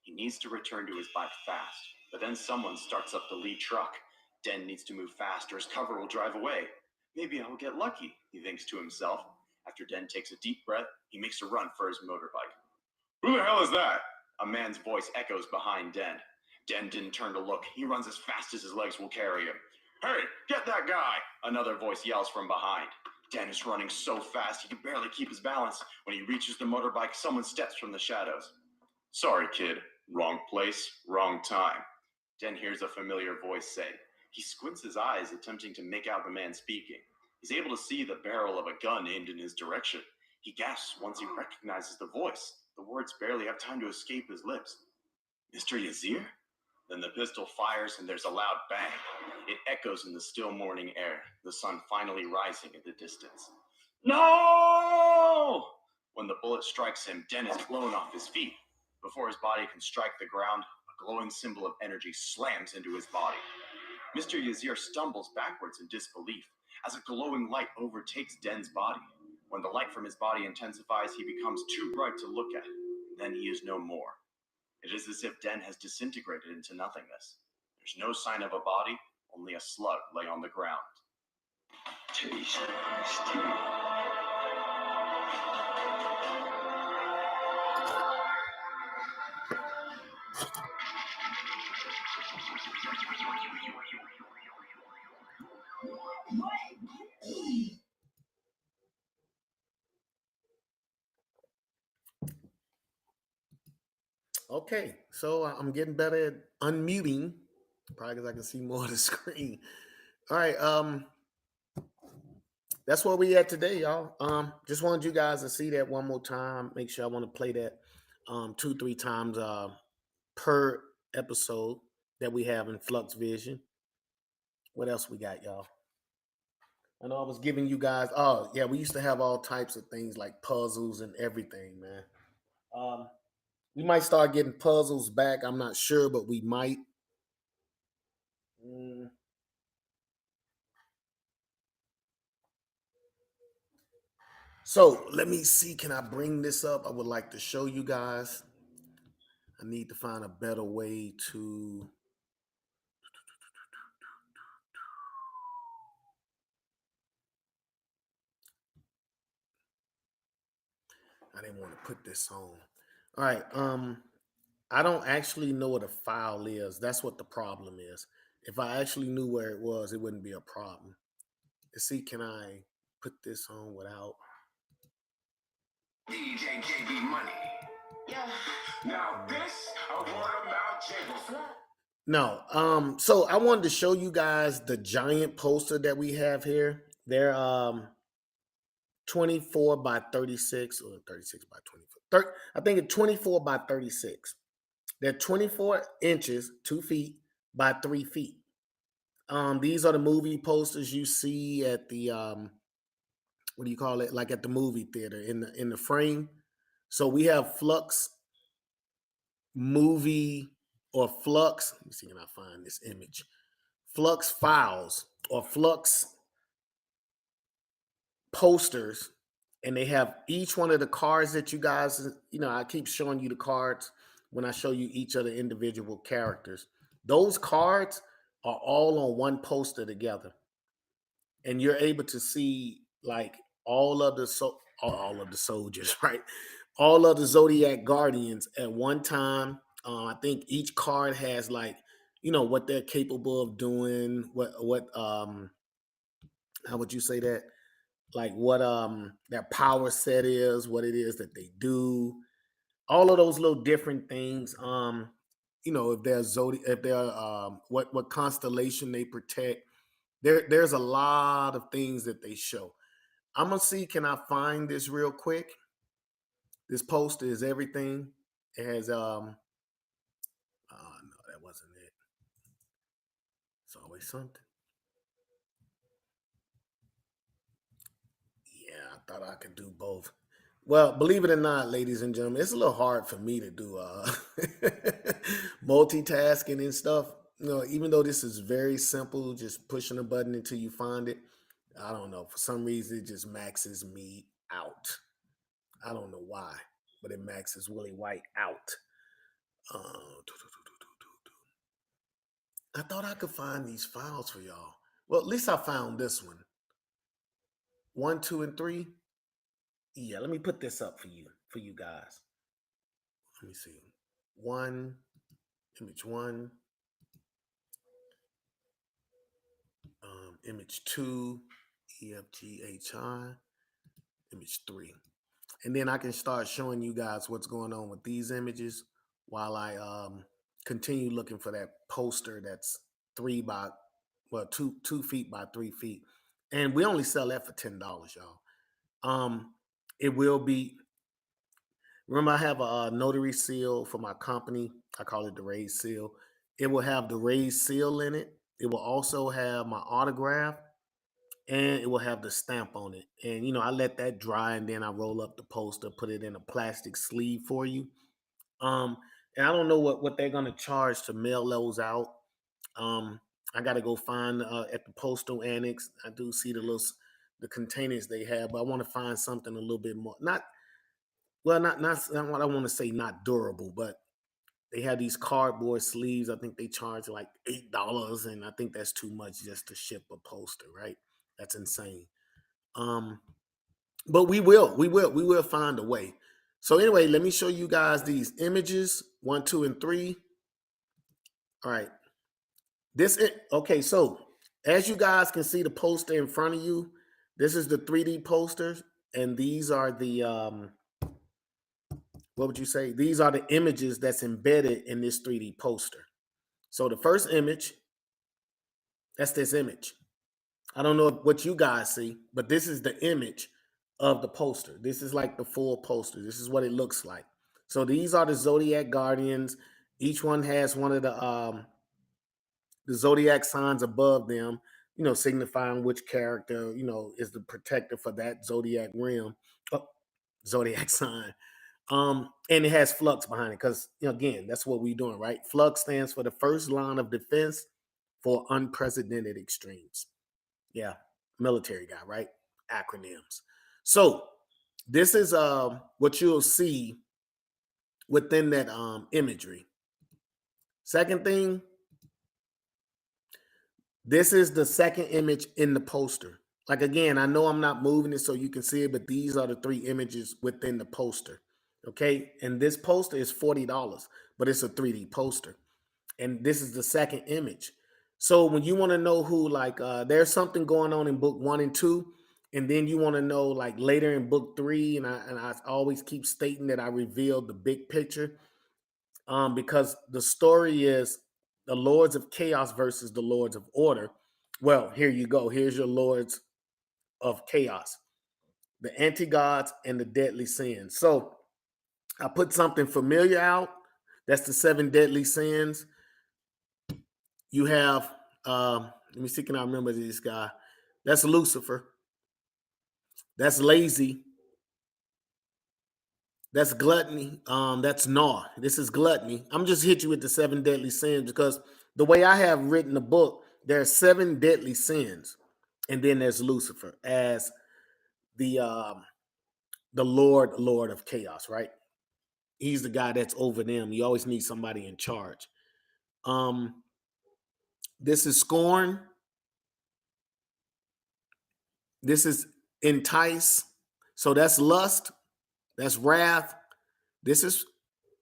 He needs to return to his bike fast, but then someone starts up the lead truck. Den needs to move fast or his cover will drive away. Maybe I'll get lucky, he thinks to himself. After Den takes a deep breath, he makes a run for his motorbike. "Who the hell is that?" A man's voice echoes behind Den. Den didn't turn to look. He runs as fast as his legs will carry him. "Hey, get that guy!" Another voice yells from behind. Dan is running so fast he can barely keep his balance. When he reaches the motorbike, someone steps from the shadows. Sorry, kid. Wrong place, wrong time. Dan hears a familiar voice say. He squints his eyes, attempting to make out the man speaking. He's able to see the barrel of a gun aimed in his direction. He gasps once he recognizes the voice. The words barely have time to escape his lips. Mr. Yazir? Then the pistol fires and there's a loud bang. It echoes in the still morning air, the sun finally rising in the distance. No! When the bullet strikes him, Den is blown off his feet. Before his body can strike the ground, a glowing symbol of energy slams into his body. Mr. Yazir stumbles backwards in disbelief as a glowing light overtakes Den's body. When the light from his body intensifies, he becomes too bright to look at. Then he is no more. It is as if Den has disintegrated into nothingness. There's no sign of a body, only a slug lay on the ground. Taste my teeth. Okay, so I'm getting better at unmuting, probably because I can see more of the screen. All right, that's where we at today, y'all. Just wanted you guys to see that one more time. Make sure I want to play that 2-3 times per episode that we have in Flux Vision. What else we got, y'all? I know I was giving you guys. Oh yeah, we used to have all types of things like puzzles and everything, man. We might start getting puzzles back. I'm not sure, but we might. So let me see. Can I bring this up? I would like to show you guys. I need to find a better way to. I didn't want to put this on. All right. I don't actually know what a file is. That's what the problem is. If I actually knew where it was, it wouldn't be a problem. Let's see, can I put this on without? DJ JB Money. Yeah. Now this a word about Jable. No. So I wanted to show you guys the giant poster that we have here. They're 24 by 36 or 36 by 24. I think it's 24 by 36. They're 24 inches, 2 feet by 3 feet. These are the movie posters you see at the what do you call it? Like at the movie theater in the frame. So we have Flux movie or Flux. Let me see, can I find this image? Flux files or Flux posters, and they have each one of the cards that you guys, I keep showing you the cards when I show you each of the individual characters. Those cards are all on one poster together, and you're able to see like all of the soldiers, right? All of the Zodiac Guardians at one time. I think each card has like, what they're capable of doing. What how would you say that? Like what their power set is, what it is that they do, all of those little different things. If they're if they're what constellation they protect. There's a lot of things that they show. I'm gonna see, can I find this real quick? This poster is everything. It has no, that wasn't it. It's always something. Yeah, I thought I could do both. Well, believe it or not, ladies and gentlemen, it's a little hard for me to do multitasking and stuff. Even though this is very simple, just pushing a button until you find it. I don't know. For some reason, it just maxes me out. I don't know why, but it maxes Willie White out. I thought I could find these files for y'all. Well, at least I found this one. 1, 2, and 3. Yeah, let me put this up for you guys. Let me see. Image 1. Image 2. EFGHI, image 3. And then I can start showing you guys what's going on with these images while I continue looking for that poster that's 2 feet by 3 feet. And we only sell that for $10, y'all. It will be, remember I have a notary seal for my company. I call it the raised seal. It will have the raised seal in it. It will also have my autograph, and it will have the stamp on it. And I let that dry, and then I roll up the poster, put it in a plastic sleeve for you. And I don't know what they're gonna charge to mail those out. I got to go find at the postal annex. I do see the containers they have, but I want to find something a little bit more not what I want to say, not durable, but they have these cardboard sleeves. I think they charge like $8, and I think that's too much just to ship a poster, right? That's insane. But we will find a way. So anyway, let me show you guys these images, 1, 2, and 3. All right. Okay, so as you guys can see the poster in front of you, this is the 3D posters, and these are the what would you say? These are the images that's embedded in this 3D poster. So the first image, that's this image. I don't know what you guys see, but this is the image of the poster. This is like the full poster. This is what it looks like. So these are the Zodiac Guardians. Each one has one of the zodiac signs above them, signifying which character, is the protector for that zodiac realm, zodiac sign. And it has FLUX behind it because, again, that's what we're doing, right? FLUX stands for the first line of defense for unprecedented extremes. Yeah, military guy, right? Acronyms. So this is what you'll see within that imagery. Second thing, this is the second image in the poster. Like, again, I know I'm not moving it so you can see it, but these are the 3 images within the poster. Okay. And this poster is $40, but it's a 3D poster. And this is the second image. So when you want to know who, like, there's something going on in book 1 and 2, and then you want to know, like, later in book 3, and I always keep stating that I revealed the big picture, because the story is the Lords of Chaos versus the Lords of Order. Well, here you go. Here's your Lords of Chaos, the anti-gods and the deadly sins. So I put something familiar out. That's the 7 deadly sins. You have, let me see, can I remember this guy? That's Lucifer. That's lazy. That's gluttony. That's gnaw. This is gluttony. I'm just hit you with the 7 deadly sins because the way I have written the book, there are 7 deadly sins, and then there's Lucifer as the Lord of Chaos, right? He's the guy that's over them. You always need somebody in charge. This is scorn. This is entice. So that's lust. That's wrath. This is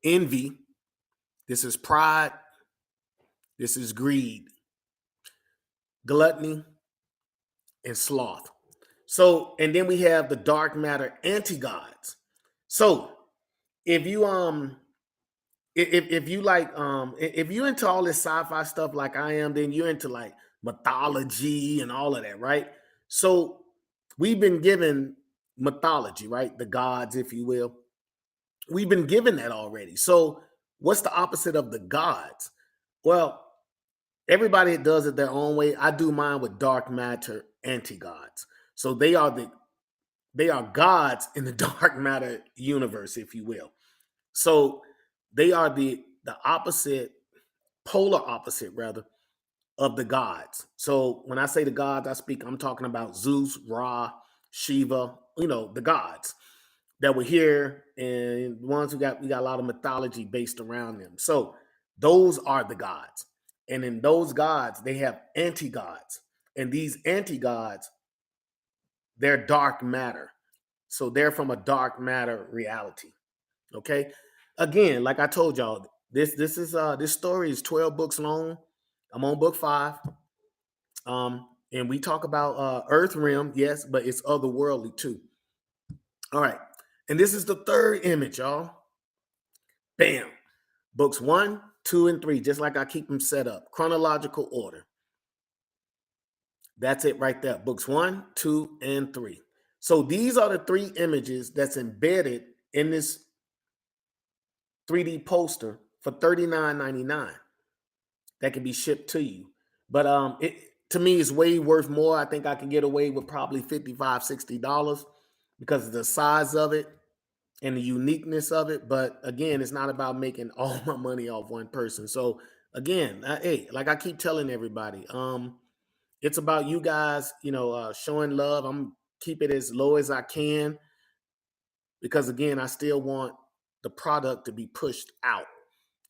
envy. This is pride. This is greed, gluttony, and sloth. So, and then we have the dark matter anti-gods. So if you if you like if you into all this sci-fi stuff like I am, then you're into like mythology and all of that, right? So we've been given mythology, right? The gods, if you will. We've been given that already. So what's the opposite of the gods? Well, everybody does it their own way. I do mine with dark matter anti-gods. So they are gods in the dark matter universe, if you will. So they are the opposite, polar opposite rather, of the gods. So when I say the gods, I'm talking about Zeus, Ra, Shiva, the gods that were here, and the ones we got a lot of mythology based around them. So those are the gods. And in those gods, they have anti-gods. And these anti-gods, they're dark matter. So they're from a dark matter reality. Okay. Again, like I told y'all, this story is 12 books long. I'm on book 5. And we talk about Earth realm, yes, but it's otherworldly too. All right. And this is the third image, y'all. Bam. Books 1, 2, and 3, just like I keep them set up. Chronological order. That's it right there. Books 1, 2, and 3. So these are the 3 images that's embedded in this 3D poster for $39.99 that can be shipped to you. But it to me is way worth more. I think I can get away with probably $55, $60 because of the size of it and the uniqueness of it. But again, it's not about making all my money off one person. So again, hey, like I keep telling everybody, it's about you guys, showing love. I'm keep it as low as I can because again, I still want the product to be pushed out.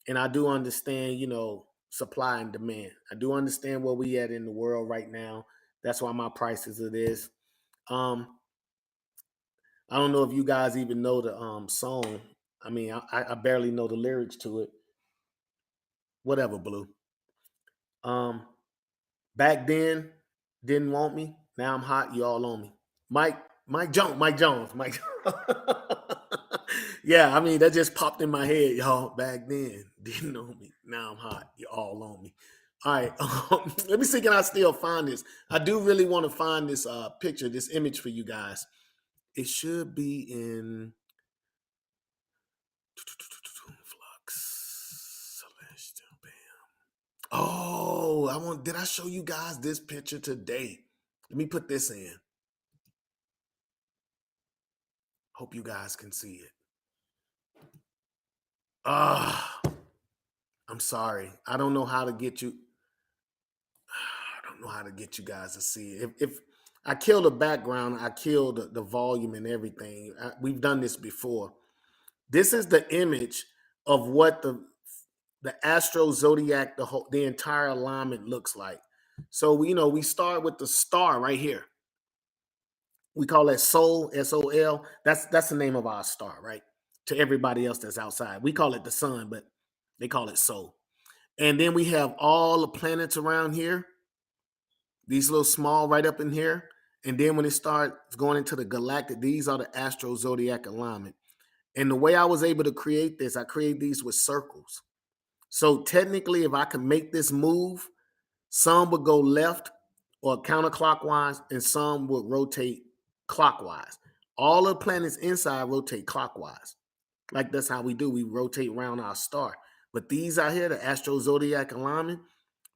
And I do understand, supply and demand. I do understand where we at in the world right now. That's why my prices are this. Um, I don't know if you guys even know the song. I mean, I barely know the lyrics to it. Whatever, Blue. Um, Back then, didn't want me. Now I'm hot. You all on me. Mike, Mike Jones. Yeah, I mean that just popped in my head, y'all. Back then, didn't know me. Now I'm hot. You all on me. All right, let me see. Can I still find this? I do really want to find this picture, this image for you guys. It should be in Flux Celestial. Bam. Oh, did I show you guys this picture today? Let me put this in. Hope you guys can see it. Ah, I'm sorry. I don't know how to get you. I don't know how to get you guys to see it. If I kill the background, I kill the volume and everything. We've done this before. This is the image of what the astro zodiac, the entire alignment looks like. So we start with the star right here. We call that Sol, SOL. That's the name of our star, right? To everybody else that's outside, we call it the sun, but they call it Sol. And then we have all the planets around here, these little small right up in here. And then when it starts going into the galactic, these are the astro zodiac alignment. And the way I was able to create this, I create these with circles. So technically, if I can make this move, some would go left or counterclockwise, and some would rotate clockwise. All the planets inside rotate clockwise. Like that's how we do. We rotate around our star. But these out here, the astro zodiac alignment,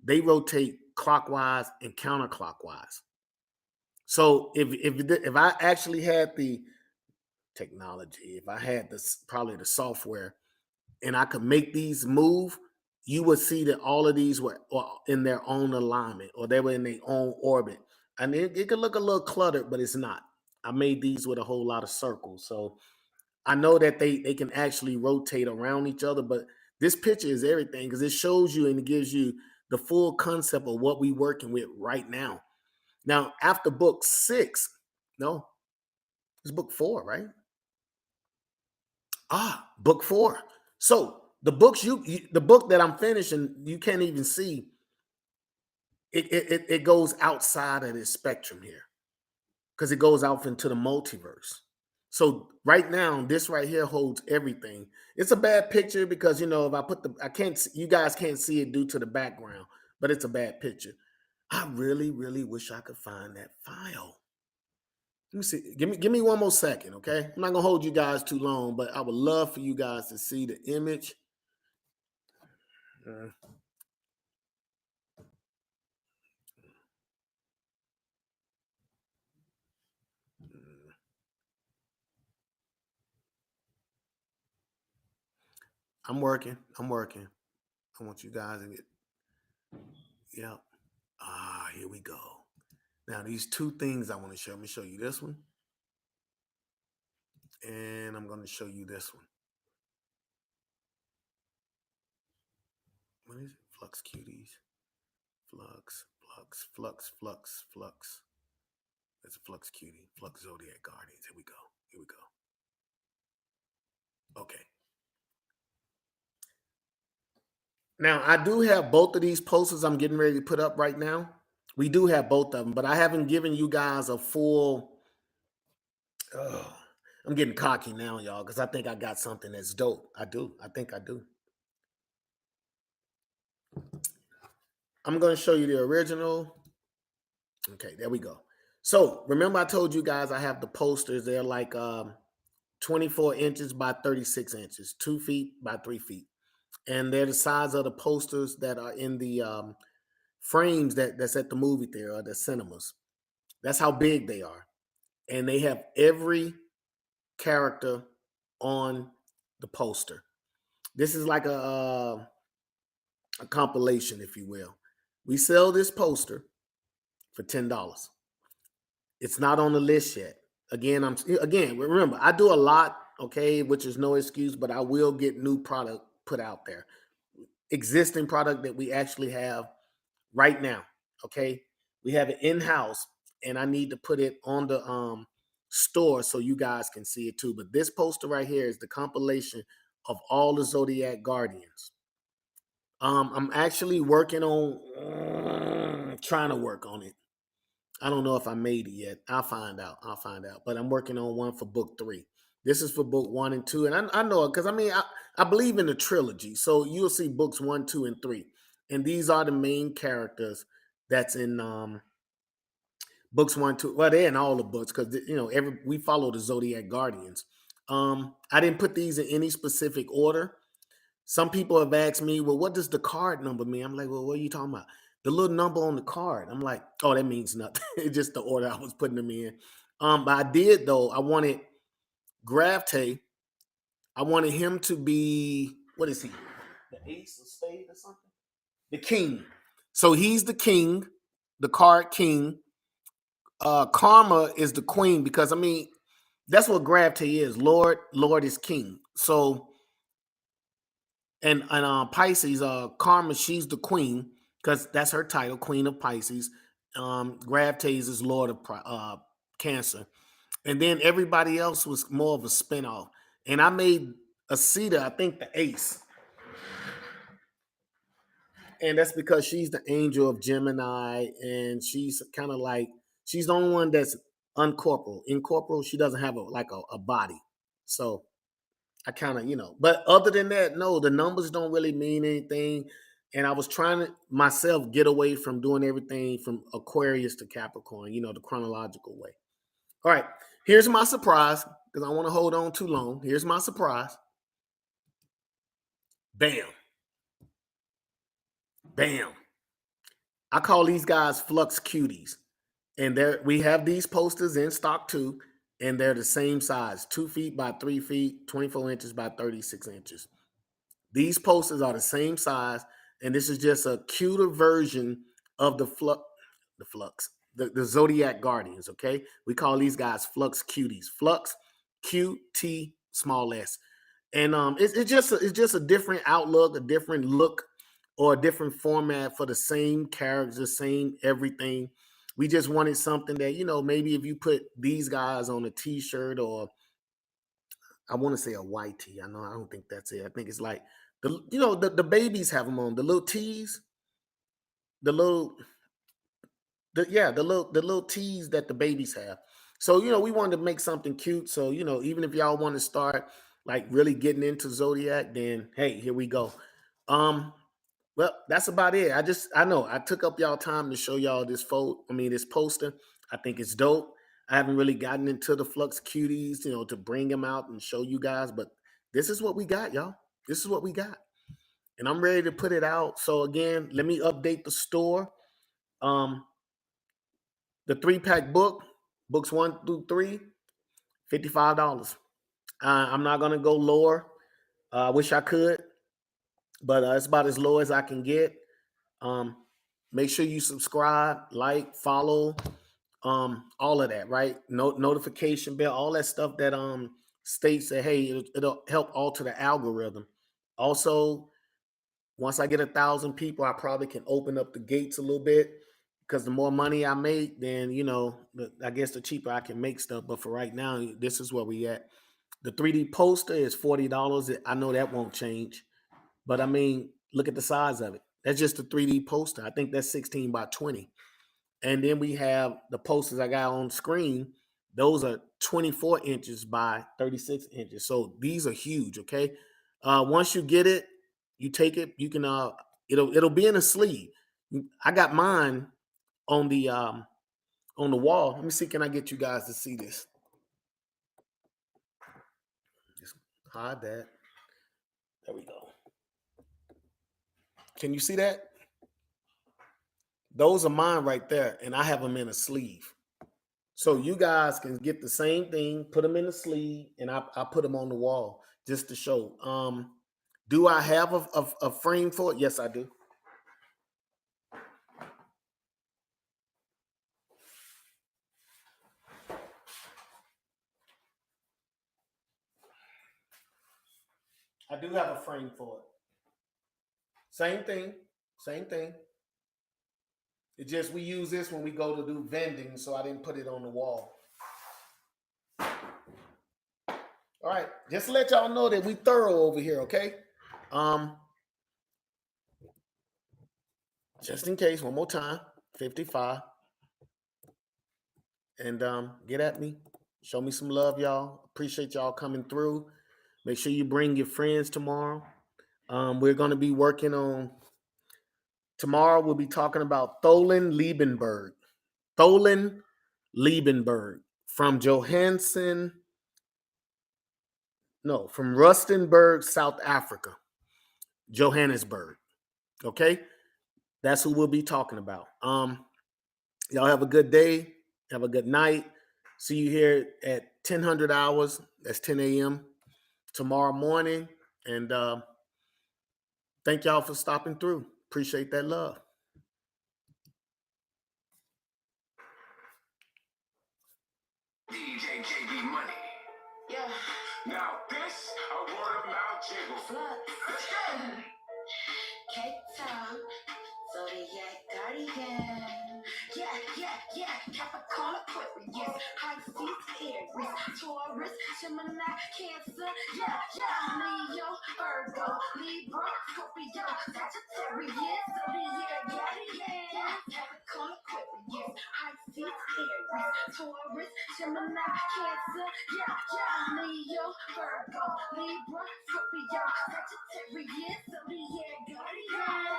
they rotate clockwise and counterclockwise. So if I actually had the technology, if I had this probably the software, and I could make these move, you would see that all of these were in their own alignment or they were in their own orbit. And it could look a little cluttered, but it's not. I made these with a whole lot of circles. So I know that they can actually rotate around each other, but this picture is everything because it shows you and it gives you the full concept of what we're working with right now. Now, after book 6, no, it's book 4, right? Book 4. So the books the book that I'm finishing, you can't even see it goes outside of this spectrum here because it goes out into the multiverse. So right now, this right here holds everything. It's a bad picture because if I put I can't, you guys can't see it due to the background, but it's a bad picture. I really, really wish I could find that file. Let me see. Give me one more second, okay? I'm not gonna hold you guys too long, but I would love for you guys to see the image. Uh, I'm working. I'm working. I want you guys to get. Yep. Here we go. Now these two things I want to show. Let me show you this one, and I'm going to show you this one. What is it? Flux cuties. Flux. That's a flux cutie. Flux zodiac guardians. Here we go. Here we go. Okay. Now I do have both of these posters I'm getting ready to put up right now We do have both of them, but I haven't given you guys a full. I'm getting cocky now, y'all, because I think I got something that's dope. I do. I think I do. I'm going to show you the original. Okay, there we go. So remember I told you guys I have the posters. They're like 24 inches by 36 inches, 2 feet by 3 feet. And they're the size of the posters that are in the frames that's at the movie theater or the cinemas. That's how big they are. And they have every character on the poster. This is like a compilation, if you will. We sell this poster for $10. It's not on the list yet. Again, remember, I do a lot, okay, which is no excuse, but I will get new product put out there. Existing product that we actually have right now, okay? We have it in-house, and I need to put it on the store so you guys can see it too. But this poster right here is the compilation of all the Zodiac Guardians. I'm actually working on trying to work on it. I don't know if I made it yet. I'll find out. But I'm working on one for book 3. This is for book 1 and 2. And I know it because I believe in the trilogy. So you'll see books 1, 2, and 3. And these are the main characters that's in books 1, 2. Well, they're in all the books because we follow the Zodiac Guardians. I didn't put these in any specific order. Some people have asked me, well, what does the card number mean? I'm like, well, what are you talking about? The little number on the card. I'm like, oh, that means nothing. It's just the order I was putting them in. But I did, though. I wanted Gravte. I wanted him to be, what is he? The ace of spades or something? The king. So he's the king, the card king. Karma is the queen because, that's what Gravte is. Lord is king. So and Pisces, Karma, she's the queen because that's her title, Queen of Pisces. Gravtaze is Lord of Cancer, and then everybody else was more of a spinoff. And I made Asita, I think, the ace, and that's because she's the angel of Gemini, and she's kind of like she's the only one that's uncorporal. Incorporeal, she doesn't have a body, so I kind of, but other than that, no, the numbers don't really mean anything. And I was trying to myself get away from doing everything from Aquarius to Capricorn, the chronological way. All right, here's my surprise because I want to hold on too long. Here's my surprise. Bam. Bam. I call these guys Flux Cuties. And we have these posters in stock too. And they're the same size, 2 feet by 3 feet, 24 inches by 36 inches. These posters are the same size, and this is just a cuter version of the Zodiac Guardians, okay? We call these guys Flux Cuties. Flux, QT, small s. And it's just a different outlook, a different look, or a different format for the same characters, same everything. We just wanted something that, maybe if you put these guys on a t-shirt or I want to say a white tee. I don't think that's it. I think it's like the babies have them on, the little tees, the little tees that the babies have. So, we wanted to make something cute. So, even if y'all want to start like really getting into Zodiac, then hey, here we go. Well, that's about it. I know I took up y'all time to show y'all this this poster. I think it's dope. I haven't really gotten into the Flux Cuties, to bring them out and show you guys, but this is what we got, y'all. This is what we got. And I'm ready to put it out. So again, let me update the store. The 3-pack book, books 1 through 3, $55. I'm not gonna go lower. I wish I could, but it's about as low as I can get. Make sure you subscribe, like, follow, all of that, right? Notification bell, all that stuff that states that hey, it'll help alter the algorithm. Also, once I get 1,000 people, I probably can open up the gates a little bit because the more money I make, then I guess the cheaper I can make stuff. But for right now, this is where we at. The 3D poster is $40. I know that won't change, but look at the size of it. That's just a 3D poster. I think that's 16 by 20. And then we have the posters I got on screen. Those are 24 inches by 36 inches. So these are huge, okay? Once you get it, you take it, you can it'll be in a sleeve. I got mine on the wall. Let me see, can I get you guys to see this? Just hide that. There we go. Can you see that? Those are mine right there, and I have them in a sleeve. So you guys can get the same thing, put them in a sleeve, and I put them on the wall just to show. Do I have a frame for it? Yes, I do. I do have a frame for it. Same thing, same thing. It's just we use this when we go to do vending, so I didn't put it on the wall. All right, just to let y'all know that we thorough over here, okay? Just in case, one more time, 55. And get at me. Show me some love, y'all. Appreciate y'all coming through. Make sure you bring your friends tomorrow. We're going to be working on, tomorrow we'll be talking about Tholen Liebenberg. Tholen Liebenberg from from Rustenburg, South Africa. Johannesburg. Okay? That's who we'll be talking about. Y'all have a good day. Have a good night. See you here at 1000 hours. That's 10 a.m. tomorrow morning. And thank y'all for stopping through. Appreciate that love. DJ JB Money. Yeah. Now this a word of mouth jingle. FLUX. K-Top. Zodiac Guardian. Yeah. Capricorn Aquarius. Pisces Aries. Taurus. Gemini. Cancer. Yeah. Leo. Virgo. Libra. Scorpio. Sagittarius. Zodiac Guardian. Capricorn Aquarius. Pisces Aries. Taurus. Gemini. Cancer. Yeah. Leo. Virgo. Libra. Scorpio. Sagittarius. Zodiac Guardian.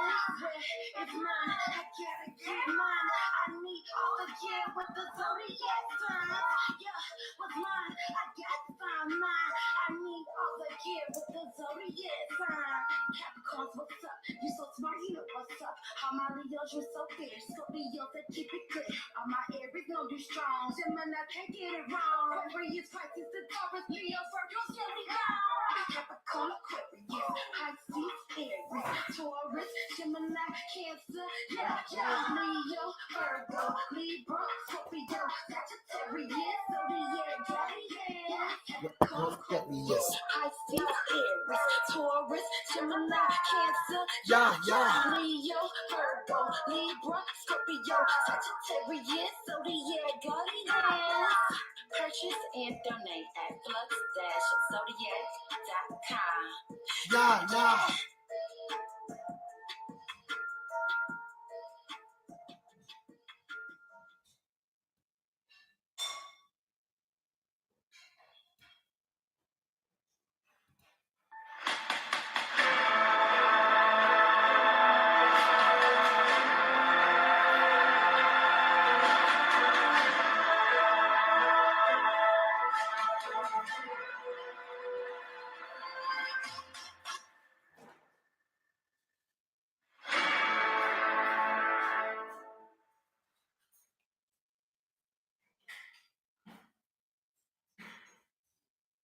It's mine, I gotta get mine. I need all the gear with the zodiac sign. Yeah, what's mine? I got to find mine. I need all the gear with the zodiac sign. Capricorns, what's up? You so smart, you know what's up. How my Leos, you so fierce. Scorpios that keep it good. All my Aries know you strong. Gemini can't get it wrong. Aquarius, Pisces, and Taurus, Leo, Virgo, Gemini. Capricorn, Aquarius, Pisces, Aries, Taurus, Gemini, Cancer, yeah. Leo, Virgo, Libra, Scorpio, Sagittarius, Zodiac, Guardian. Capricorn, Yes. Pisces, Aries, Taurus, Gemini, Cancer, Yeah. Leo, Virgo, Libra, Scorpio, Sagittarius, Zodiac, Guardian. Purchase and donate at flux-zodiac.com. Yeah.